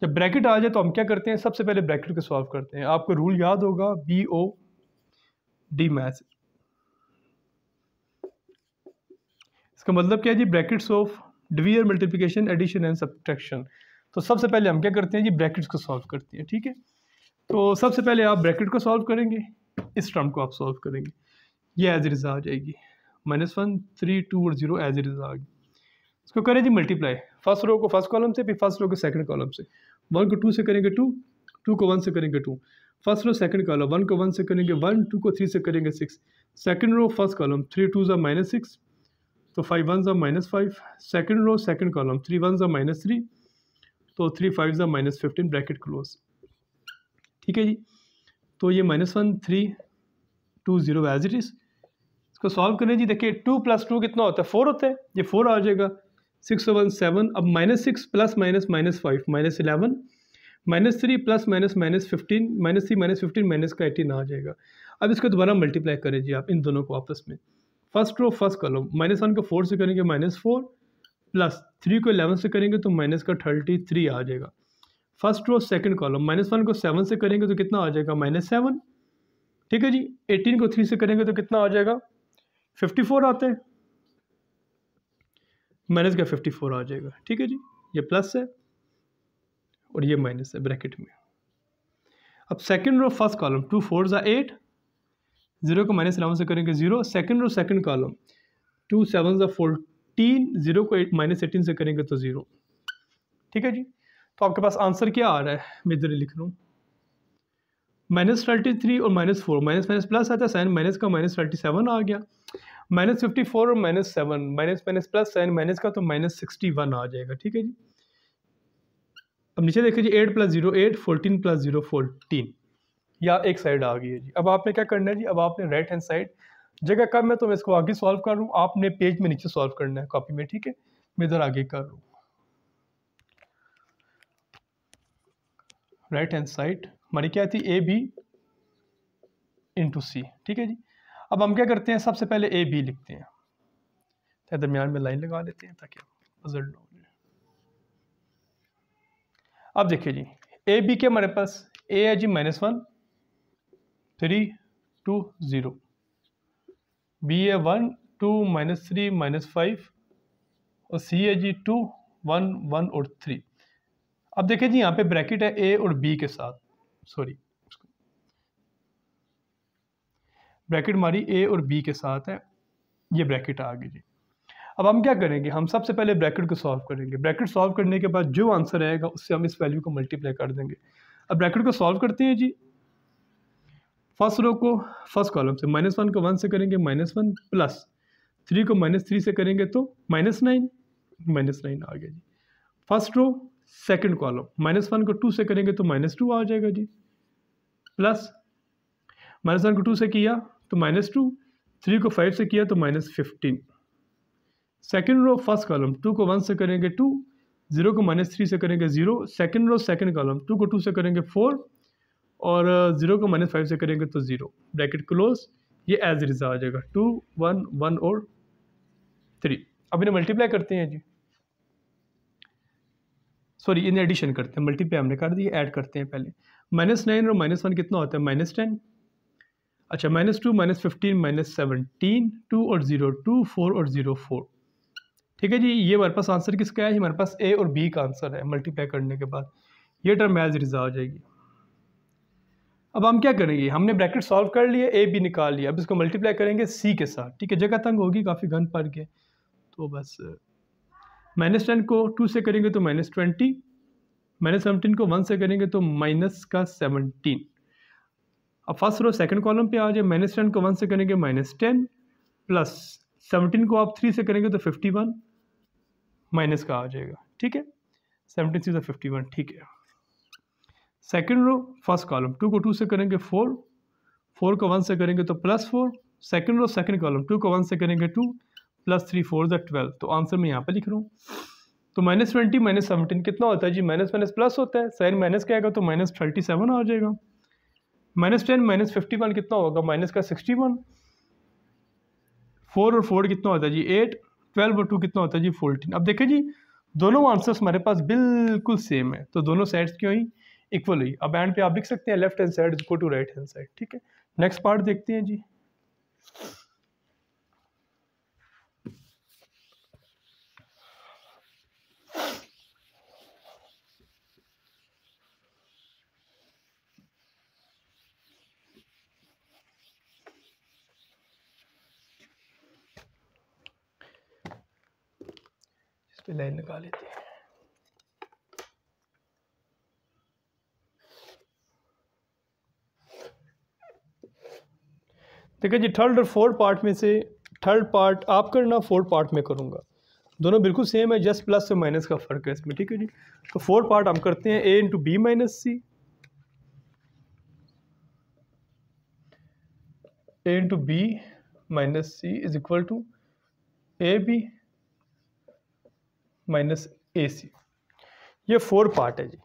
जब ब्रैकेट आ जाए तो हम क्या करते हैं, सबसे पहले ब्रैकेट को सॉल्व करते हैं। आपको रूल याद होगा BOD मैथ्स, इसका मतलब क्या है जी, brackets of division multiplication addition and subtraction. तो सबसे पहले हम क्या करते हैं जी, ब्रैकेट्स को सॉल्व करते हैं। ठीक है, तो सबसे पहले आप ब्रैकेट को सॉल्व करेंगे, इस टर्म को आप सॉल्व करेंगे, ये एज इट इज आ जाएगी -1 3 2 और 0 एज इट इज आ गई। इसको करें जी मल्टीप्लाई, फर्स्ट रो को फर्स्ट कॉलम से, फिर फर्स्ट रो को सेकंड कॉलम से। 1 को 2 से करेंगे 2, 2 को 1 से करेंगे 2। फर्स्ट रो सेकंड कॉलम, 1 को 1 से करेंगे 1, 2 को 3 से करेंगे 6। सेकंड रो फर्स्ट कॉलम, 3 2 -6, तो 5 1 -5। सेकंड रो सेकंड कॉलम, 3 1 -3, तो 3 5 -15 ब्रैकेट क्लोज। ठीक है जी, तो ये -1 3 2 0 एज इट इज़। इसको सॉल्व करें जी, देखिए 2 + 2 कितना होता है, 4 होता है, ये 4 आ जाएगा। 6 1 7, अब -6 + -5 -11, -3 + -15, -3 -15 का 18 आ जाएगा। अब इसको दोबारा मल्टीप्लाई करें जी आप इन दोनों को आपस में। फर्स्ट रो फर्स्ट कॉलम, -1 को 4 से करेंगे -4, प्लस 3 को 11 से करेंगे तो माइनस का 33 आ जाएगा। फर्स्ट रो सेकंड कॉलम, -1 को 7 से करेंगे तो कितना आ जाएगा -7। ठीक है जी, 18 को 3 से करेंगे तो कितना आ जाएगा 54 आते हैं, माइनस का 54 आ जाएगा। ठीक है जी, ये प्लस है और ये माइनस है ब्रैकेट में। अब सेकंड रो फर्स्ट कॉलम, 2 4 8, 0 को -11 से करेंगे 0। सेकंड रो सेकंड कॉलम, 2 7 14, 0 को -18 से करेंगे तो 0। ठीक है जी, तो आपके पास आंसर क्या आ रहा है, मैं इधर लिख रहा हूँ -33 और -4, माइनस माइनस प्लस आता है, साइन माइनस का -37 आ गया। -54 और -7, minus minus plus, sign minus का तो -61 आ जाएगा। ठीक है जी, अब नीचे देखिए जी, 8 + 0 8, 14 + 0 14, या एक साइड आ गई है जी। अब आपने क्या करना है जी, अब आपने राइट हैंड साइड, जगह कम है तो मैं इसको आगे सॉल्व कर रहा हूँ, आपने पेज में नीचे सॉल्व करना है कॉपी में। ठीक है, मैं इधर आगे कर रहा हूँ। राइट हैंड साइड हमारी क्या थी, AB × C। ठीक है जी, अब हम क्या करते हैं, सबसे पहले AB लिखते हैं। तो दरमियान में लाइन लगा लेते हैं ताकि पजल ना हो जाए। अब देखिए जी, ए बी के हमारे पास ए है जी -1 3 2 0, बी है 1 2 -3 -5 और सी है जी 2 1 1 और 3। अब देखिए जी, यहाँ पे ब्रैकेट है ए और बी के साथ, सॉरी ब्रैकेट हमारी ए और बी के साथ है, ये ब्रैकेट आ गई जी। अब हम क्या करेंगे, हम सबसे पहले ब्रैकेट को सॉल्व करेंगे। ब्रैकेट सॉल्व करने के बाद जो आंसर आएगा उससे हम इस वैल्यू को मल्टीप्लाई कर देंगे। अब ब्रैकेट को सॉल्व करते हैं जी। फर्स्ट रो को फर्स्ट कॉलम से -1 को 1 से करेंगे -1 प्लस 3 को -3 से करेंगे तो -9 -9 आ गया जी। फर्स्ट रो सेकंड कॉलम -1 को 2 से करेंगे तो -2 आ जाएगा जी, प्लस -1 को 2 से किया तो -2, 3 को 5 से किया तो -15। सेकंड रो फर्स्ट कॉलम 2 को 1 से करेंगे 2, 0 को -3 से करेंगे 0। सेकंड रो सेकंड कॉलम 2 को 2 से करेंगे 4 और 0 को -5 से करेंगे तो 0, ब्रैकेट क्लोज। ये एज इट इज आ जाएगा 2 1 1 और 3। अब इन्हें मल्टीप्लाई करते हैं जी, सॉरी इन्हें एडिशन करते हैं, मल्टीप्लाई हमने कर दी, ऐड करते हैं पहले। -9 और -1 कितना होता है -10। अच्छा -2 -15 -17, 2 और 0 2, 4 और 0 4। ठीक है जी, ये हमारे पास आंसर किसका है, हमारे पास ए और बी का आंसर है मल्टीप्लाई करने के बाद। ये टर्म एज इट इज आ जाएगी। अब हम क्या करेंगे, हमने ब्रैकेट सॉल्व कर लिए, ए बी निकाल लिया, अब इसको मल्टीप्लाई करेंगे सी के साथ। ठीक है, जगह तंग होगी, काफ़ी घन पड़ के, तो बस -10 को 2 से करेंगे तो -20, -17 को 1 से करेंगे तो -17। अब फर्स्ट रो सेकंड कॉलम पे आ जाए, -10 को 1 से करेंगे -10 प्लस 17 को आप 3 से करेंगे तो 51 माइनस का आ जाएगा। ठीक है, 17 से 51। ठीक है, सेकंड रो फर्स्ट कॉलम 2 को 2 से करेंगे 4, 4 को 1 से करेंगे तो +4। सेकंड रो सेकंड कॉलम 2 को 1 से करेंगे 2 प्लस 3 4 12। तो आंसर मैं यहाँ पे लिख रहा हूँ। तो -20 -17 कितना होता है जी, माइनस माइनस प्लस होता है, साइन माइनस क्या आएगा तो -37 आ जाएगा। -10 -51 कितना होगा, माइनस का 61। 4 और 4 कितना होता है जी 8, 12 और 2 कितना होता है जी 14। अब देखिए जी, दोनों आंसर्स हमारे पास बिल्कुल सेम है, तो दोनों साइड्स क्यों ही इक्वल हुई। अब एंड पे आप लिख सकते हैं left hand side is equal to right hand side. ठीक है, नेक्स्ट पार्ट देखते हैं जी। इस पे लाइन लगा लेते हैं। देखिए जी, थर्ड और फोर्थ पार्ट में से थर्ड पार्ट आप करना, फोर्थ पार्ट में करूँगा। दोनों बिल्कुल सेम है, जस्ट प्लस से माइनस का फ़र्क है इसमें। ठीक है जी, तो फोर्थ पार्ट हम करते हैं a into B minus C, a into B minus C is equal to A B minus A C. ये फोर्थ पार्ट है जी।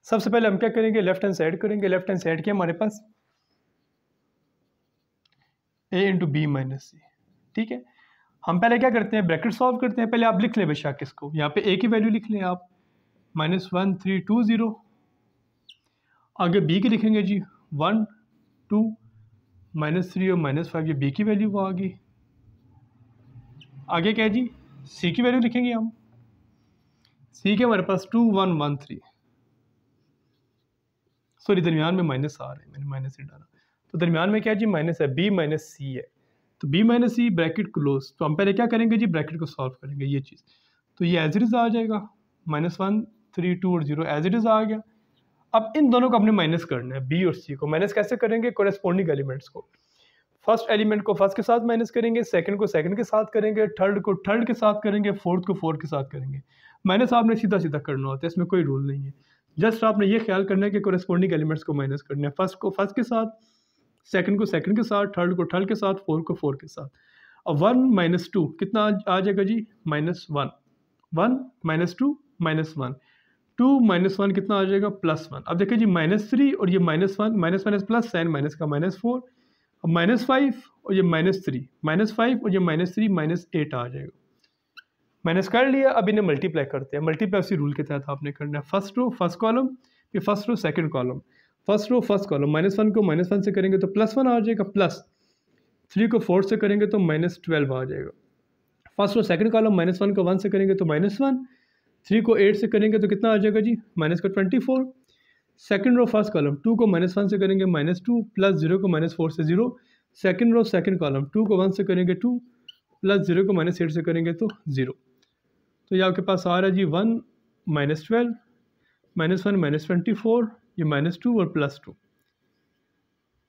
सबसे पहले हम क्या करेंगे, लेफ्ट हैंड साइड करेंगे। लेफ्ट हैंड साइड क्या हमारे पास a इंटू बी माइनस सी। ठीक है, हम पहले क्या करते हैं, ब्रैकेट सॉल्व करते हैं। पहले आप लिख लें बेशक इसको, यहाँ पे a की वैल्यू लिख लें आप -1 3 2 0। आगे b की लिखेंगे जी 1 2 -3 और -5, ये b की वैल्यू आ गई। आगे क्या है जी, c की वैल्यू लिखेंगे हम। c के हमारे पास 2 1 1 3, सॉरी दरमियान में माइनस आ रहा है, मैंने माइनस ही डाला, तो दरमियान में क्या है जी माइनस है, b माइनस सी है। तो b माइनस सी ब्रैकेट क्लोज। तो हम पहले क्या करेंगे जी, ब्रैकेट को सॉल्व करेंगे ये चीज़। तो ये एज इट इज़ आ जाएगा, -1 3 2 और 0 एज इट इज़ आ गया। अब इन दोनों को हमने माइनस करना है, b और c को। माइनस कैसे करेंगे, कोरेस्पोंडिंग एलिमेंट्स को। फर्स्ट एलिमेंट को फर्स्ट के साथ माइनस करेंगे, सेकंड को सेकंड के साथ करेंगे, थर्ड को थर्ड के साथ करेंगे, फोर्थ को फोर्थ के साथ करेंगे। माइनस आपने सीधा सीधा करना होता है, इसमें कोई रूल नहीं है। जस्ट आपने ये ख्याल करना है कि कोरेस्पोंडिंग एलिमेंट्स को माइनस करना है। फर्स्ट को फर्स्ट के साथ, सेकंड को सेकंड के साथ, थर्ड को थर्ड के साथ, फोर्थ को फोर्थ के साथ। अब 1 - 2 कितना आ जाएगा जी, -1 1 -2 -1 2 -1 कितना आ जाएगा, +1। अब देखिए जी -3 और ये -1 minus minus plus, sign minus का -4 अब -5 और ये -3, -5 और ये -3 -8 आ जाएगा। माइनस कर लिया, अब इन्हें मल्टीप्लाई करते हैं। मल्टीप्लाई उसी रूल के तहत आपने करना है। फर्स्ट रो फर्स्ट कॉलम, फिर first row second column, first row first column. -1 को -1 से करेंगे तो +1 आ जाएगा, प्लस 3 को 4 से करेंगे तो -12 आ जाएगा। फर्स्ट रो सेकंड कॉलम, -1 को 1 से करेंगे तो -1, 3 को 8 से करेंगे तो कितना आ जाएगा जी, -24। सेकंड रो फर्स्ट कॉलम, 2 को -1 से करेंगे -2, प्लस 0 को -4 से 0। सेकंड रो सेकंड कॉलम, 2 को 1 से करेंगे 2, प्लस 0 को -8 से करेंगे तो 0। तो ये आपके पास आ रहा है जी 1 -12 -1 -24, ये -2 और +2।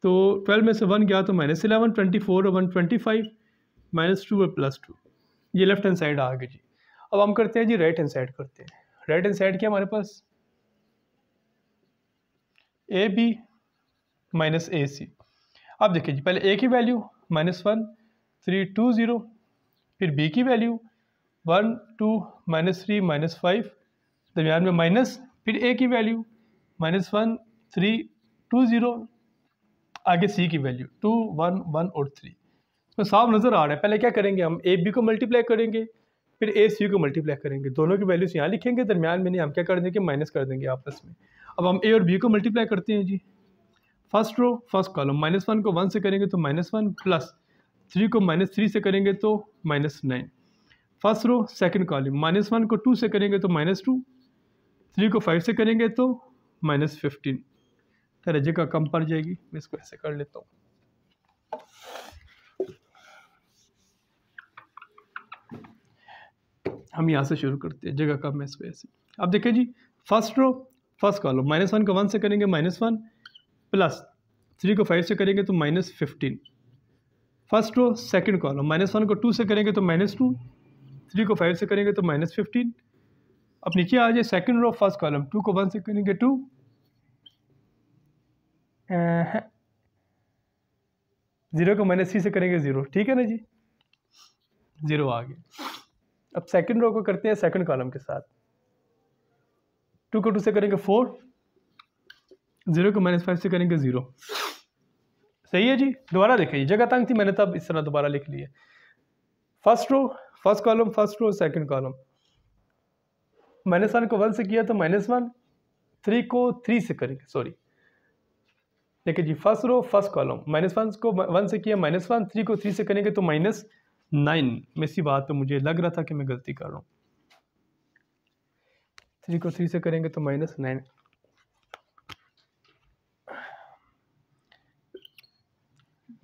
तो 12 में से 1 गया तो -11, 24 और 1 25, -2 और +2। ये लेफ्ट हैंड साइड आ गई जी। अब हम करते हैं जी राइट हैंड साइड करते हैं। राइट हैंड साइड क्या हमारे पास, AB -AC। अब देखिए जी, पहले A की वैल्यू -1 3 2 0, फिर B की वैल्यू 1 2 -3 -5, दरमियान में माइनस, फिर A की वैल्यू -1 3 2 0, आगे C की वैल्यू 2 1 1 और 3। इसमें साफ नज़र आ रहा है। पहले क्या करेंगे हम, AB को मल्टीप्लाई करेंगे, फिर AC को मल्टीप्लाई करेंगे, दोनों की वैल्यूज यहाँ लिखेंगे, दरमियान में नहीं हम क्या कर देंगे, माइनस कर देंगे आपस में। अब हम A और B को मल्टीप्लाई करते हैं जी। फर्स्ट रो फर्स्ट कॉलम, -1 को 1 से करेंगे तो -1, प्लस 3 को -3 से करेंगे तो -9। फर्स्ट रो सेकंड कॉलम, -1 को 2 से करेंगे तो -2, 3 को 5 से करेंगे तो -15। तेरा जगह कम पड़ जाएगी, मैं इसको ऐसे कर लेता हूँ। हम यहाँ से शुरू करते हैं, जगह कम है इस वजह से। अब देखिए जी, फर्स्ट रो फर्स्ट कॉलम, -1 को 1 से करेंगे -1, प्लस 3 को 5 से करेंगे तो -15। फर्स्ट रो सेकंड कॉलम, -1 को 2 से करेंगे तो -2, 3 को 5 से करेंगे तो -15। अब नीचे आ जाए सेकंड रो फर्स्ट कॉलम, 2 को 1 से करेंगे 2, 0 को -3 से करेंगे 0, ठीक है ना जी, 0 आ गया। अब सेकंड रो को करते हैं सेकंड कॉलम के साथ, 2 को 2 से करेंगे 4, 0 को -5 से करेंगे 0। सही है जी। दोबारा देखिए, जगह तंग थी, मैंने तब इस तरह दोबारा लिख लिया। First row first column, first row second column, -1 को 1 से किया तो -1, 3 को 3 से करेंगे, सॉरी देखिए जी, फर्स्ट रो फर्स्ट कॉलम, -1 को 1 से किया -1, 3 को 3 से करेंगे तो -9। मैं इसी बात पे मुझे लग रहा था कि मैं गलती कर रहा हूँ। 3 को 3 से करेंगे तो -9,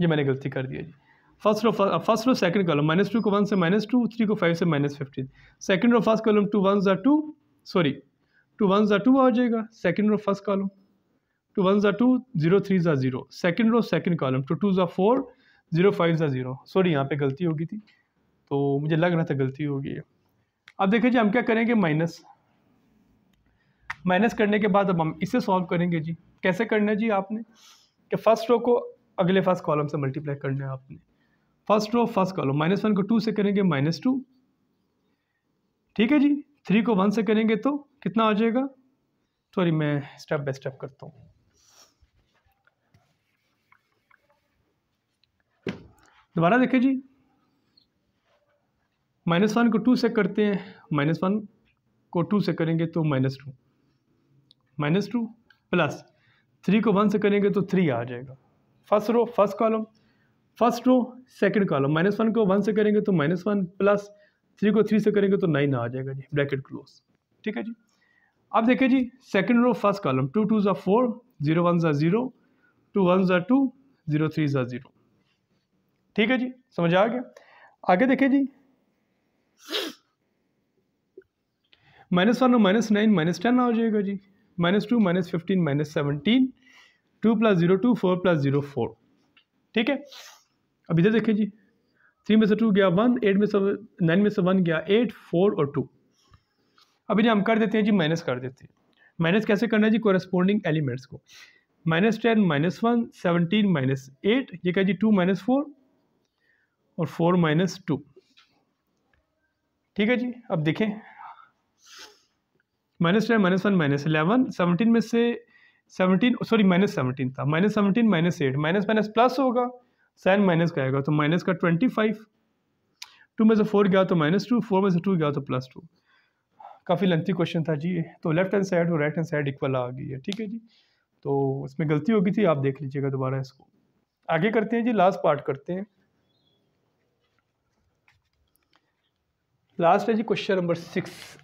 ये मैंने गलती कर दिया जी। फर्स्ट रो सेकंड कॉलम, -2 को 1 से -2, 3 को 5 से -15। Second row first column, 2 1s are 2, sorry 2 1s are 2 आ जाएगा। Second row first column, 2 1s are 2, 0 3s are 0। Second row second column, 2 2s are 4, 0 5s are 0। Sorry यहाँ पे गलती हो गई थी, तो मुझे लग रहा था गलती हो गई है। अब देखिए जी, हम क्या करेंगे, माइनस करने के बाद अब हम इसे सॉल्व करेंगे जी। कैसे करना है जी आपने, कि फर्स्ट रो को अगले फर्स्ट कॉलम से मल्टीप्लाई करना है आपने। फर्स्ट रो फर्स्ट कॉलम, -1 को 2 से करेंगे -2, ठीक है जी। 3 को 1 से करेंगे तो कितना आ जाएगा, सॉरी मैं स्टेप बाय स्टेप करता हूँ। दोबारा देखिए जी, -1 को 2 से करते हैं, -1 को 2 से करेंगे तो -2 प्लस 3 को 1 से करेंगे तो 3 आ जाएगा। First row first column, first row second column, -1 को 1 से करेंगे तो -1, प्लस 3 को 3 से करेंगे तो 9 आ जाएगा जी, ब्रैकेट क्लोज, ठीक है जी। अब देखिए जी, second row first column, 2 2s are 4, 0 1s are 0, 2 1s are 2, 0 3s are 0, ठीक है जी, समझ आ गया। आगे देखिए जी, -1 और -9 -10 आ जाएगा जी, -2 -15 -17, 2 + 0 2, 4 + 0 4, ठीक है। अब इधर देखिए जी, 3 में से 2 गया 1, 8 में से 9 में से 1 गया 8, 4 और 2। अब इन्हें हम कर देते हैं जी, माइनस कर देते हैं। माइनस कैसे करना है जी, कोरेस्पोंडिंग एलिमेंट्स को, -10 -1 17 -8, ये क्या जी 2 -4 और 4 -2, ठीक है जी। अब देखें, -10 -1 -11, 17 में से 17 सॉरी -17 था, -17 -8, माइनस माइनस प्लस होगा, साइन माइनस का आएगा तो माइनस का 25, 2 में से 4 गया तो -2, 4 में से 2 गया तो +2। काफ़ी लेंथी क्वेश्चन था जी। तो लेफ्ट हैंड साइड और राइट हैंड साइड इक्वल आ गई है, ठीक है जी। तो इसमें गलती हो गई थी, आप देख लीजिएगा दोबारा इसको। आगे करते हैं जी, लास्ट पार्ट करते हैं। लास्ट है जी क्वेश्चन नंबर 6।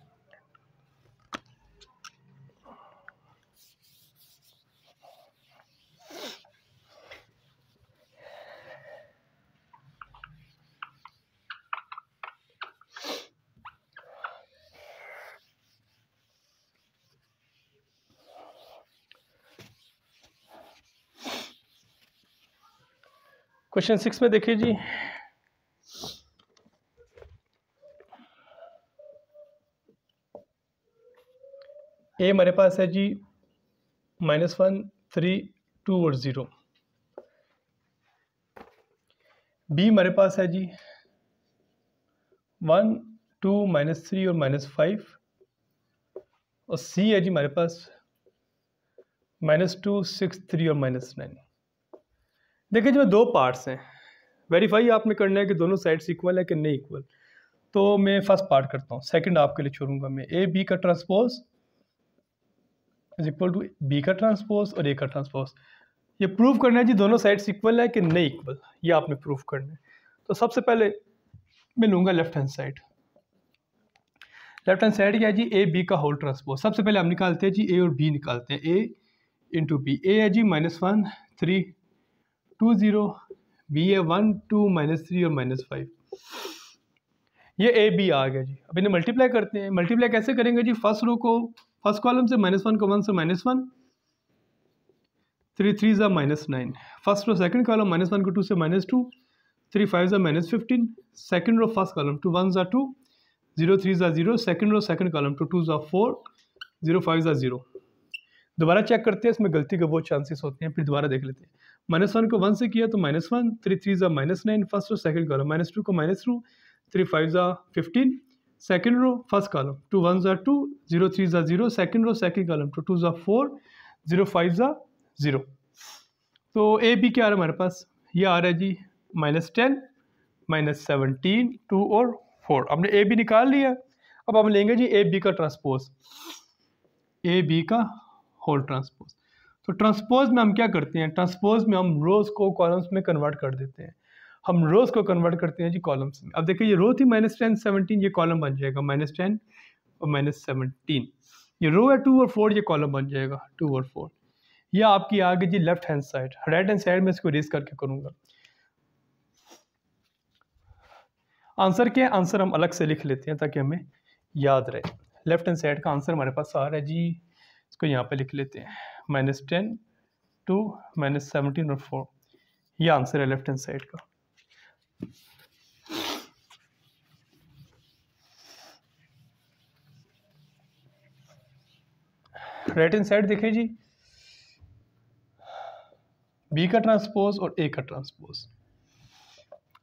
क्वेश्चन 6 में देखिए जी, ए हमारे पास है जी -1, 3, 2 और 0। बी हमारे पास है जी 1, 2, -3 और -5। और सी है जी हमारे पास -2, 6, 3 और -9। देखिए जी, दो पार्ट्स हैं, वेरीफाई आपने करना है कि दोनों साइड्स इक्वल है कि नहीं इक्वल। तो मैं फर्स्ट पार्ट करता हूँ, सेकंड आपके लिए छोड़ूंगा मैं। ए बी का transpose is equal to B का ट्रांसपोज और ए का ट्रांसपोज। ये प्रूव करना है जी दोनों साइड्स इक्वल है कि नहीं इक्वल, ये आपने प्रूव करना है। तो सबसे पहले मैं लूँगा left hand side. Left hand side क्या है जी, ए बी का होल ट्रांसपोज। सबसे पहले हम निकालते हैं जी ए और बी निकालते हैं, ए इंटू बी। ए है जी -1, 3, 2, 0। बी है 1, 2, -3 और -5। ये ए बी आ गया जी। अब इन्हें मल्टीप्लाई करते हैं। मल्टीप्लाई कैसे करेंगे जी, फर्स्ट रो को फर्स्ट कॉलम से -1 को 1 से -1, 3 3 ज़ा -9। फर्स्ट रो सेकंड कॉलम -1 को 2 से -2, 3 5 ज़ा -15। सेकंड रो फर्स्ट कॉलम 2 1 ज़ा 2, 0 3 ज़ा 0। सेकंड रो सेकंड कॉलम 2 2 ज़ा 4, 0 5 ज़ा 0। दोबारा चेक करते हैं, इसमें गलती के बहुत चांसेस होते हैं, फिर दोबारा देख लेते हैं। -1 को 1 से किया तो -1, 3 3 ज़ा -9। फर्स्ट रो सेकंड कॉलम -2 को -2, 3 5 ज़ा 15। सेकंड रो फर्स्ट कॉलम 2 1 ज़ा 2, 0 3 ज़ा 0। सेकंड रो सेकंड कॉलम 2 2 ज़ा 4, 0 5 ज़ा 0। तो ए बी क्या आ रहा है हमारे पास, ये आ रहा है जी -10, -17, 2 और 4। हमने ए बी निकाल लिया। अब हम लेंगे जी ए बी का ट्रांसपोज, ए बी का होल ट्रांसपोज। तो ट्रांसपोज में हम क्या करते हैं, ट्रांसपोज में हम रोज़ को कॉलम्स में कन्वर्ट कर देते हैं। हम रोज़ को कन्वर्ट करते हैं जी कॉलम्स में। अब देखिए, ये रो थी -10, 17, ये कॉलम बन जाएगा -10 और -17। ये रो है 2 और 4, ये कॉलम बन जाएगा 2 और 4। ये आपकी आ गई जी left hand side. Right hand side में इसको रेस करके करूँगा। आंसर क्या है, आंसर हम अलग से लिख लेते हैं ताकि हमें याद रहे। लेफ्ट हैंड साइड का आंसर हमारे पास आ रहा है जी, इसको यहाँ पे लिख लेते हैं, -10, 2, -17 और 4। ये आंसर है लेफ्ट हैंड साइड का। राइट हैंड साइड देखिए जी, बी का ट्रांसपोज और ए का ट्रांसपोज।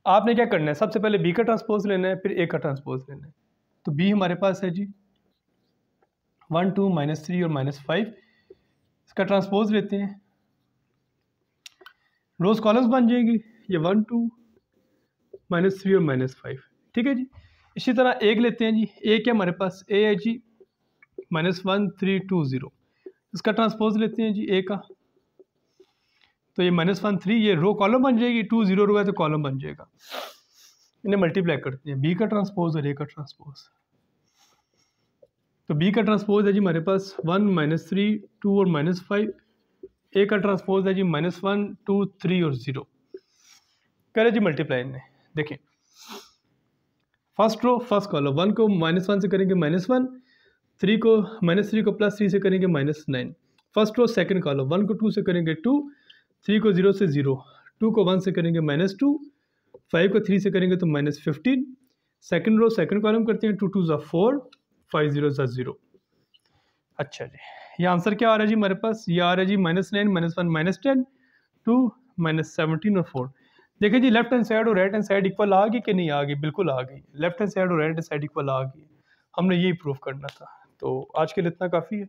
आपने क्या करना है, सबसे पहले बी का ट्रांसपोज लेना है, फिर ए का ट्रांसपोज लेना है। तो बी हमारे पास है जी 1, 2, -3 और -5। इसका ट्रांसपोज लेते हैं, रोज कॉलम्स बन जाएगी, ये 1, 2, -3 और -5, ठीक है जी। इसी तरह एक लेते हैं जी, ए क्या हमारे पास, ए है जी -1, 3, 2, 0। इसका ट्रांसपोज लेते हैं जी ए का, तो ये -1, 3, ये रो कॉलम बन जाएगी, 2 0 रो है तो कॉलम बन जाएगा। इन्हें मल्टीप्लाई करते हैं, बी का ट्रांसपोज और ए का ट्रांसपोज। तो बी का ट्रांसपोज है जी हमारे पास 1, -3, 2 और -5। ए का ट्रांसपोज है जी -1, 2, 3 और 0। करें जी मल्टीप्लाई इन्हें। देखें, फर्स्ट रो फर्स्ट कॉलम 1 को -1 से करेंगे -1, 3 को -3 को +3 से करेंगे -9। फर्स्ट रो सेकंड कॉलम 1 को 2 से करेंगे 2, 3 को 0 से 0, 2 को 1 से करेंगे -2, 5 को 3 से करेंगे तो -15। सेकंड रो सेकंड कॉलम करते हैं, 2 2 ज़ा 4, 5 0 ज़ा 0। अच्छा जी, ये आंसर क्या आ रहा है जी हमारे पास, ये आ रहा है जी -9, -1, -10, 2, -17 और 4। देखिए जी, लेफ्ट हैंड साइड और राइट हैंड साइड इक्वल आ गई कि नहीं आ गई, बिल्कुल आ गई। लेफ्ट हैंड साइड और राइट हैंड साइड इक्वल आ गई, हमने यही प्रूव करना था। तो आज के लिए इतना काफ़ी है।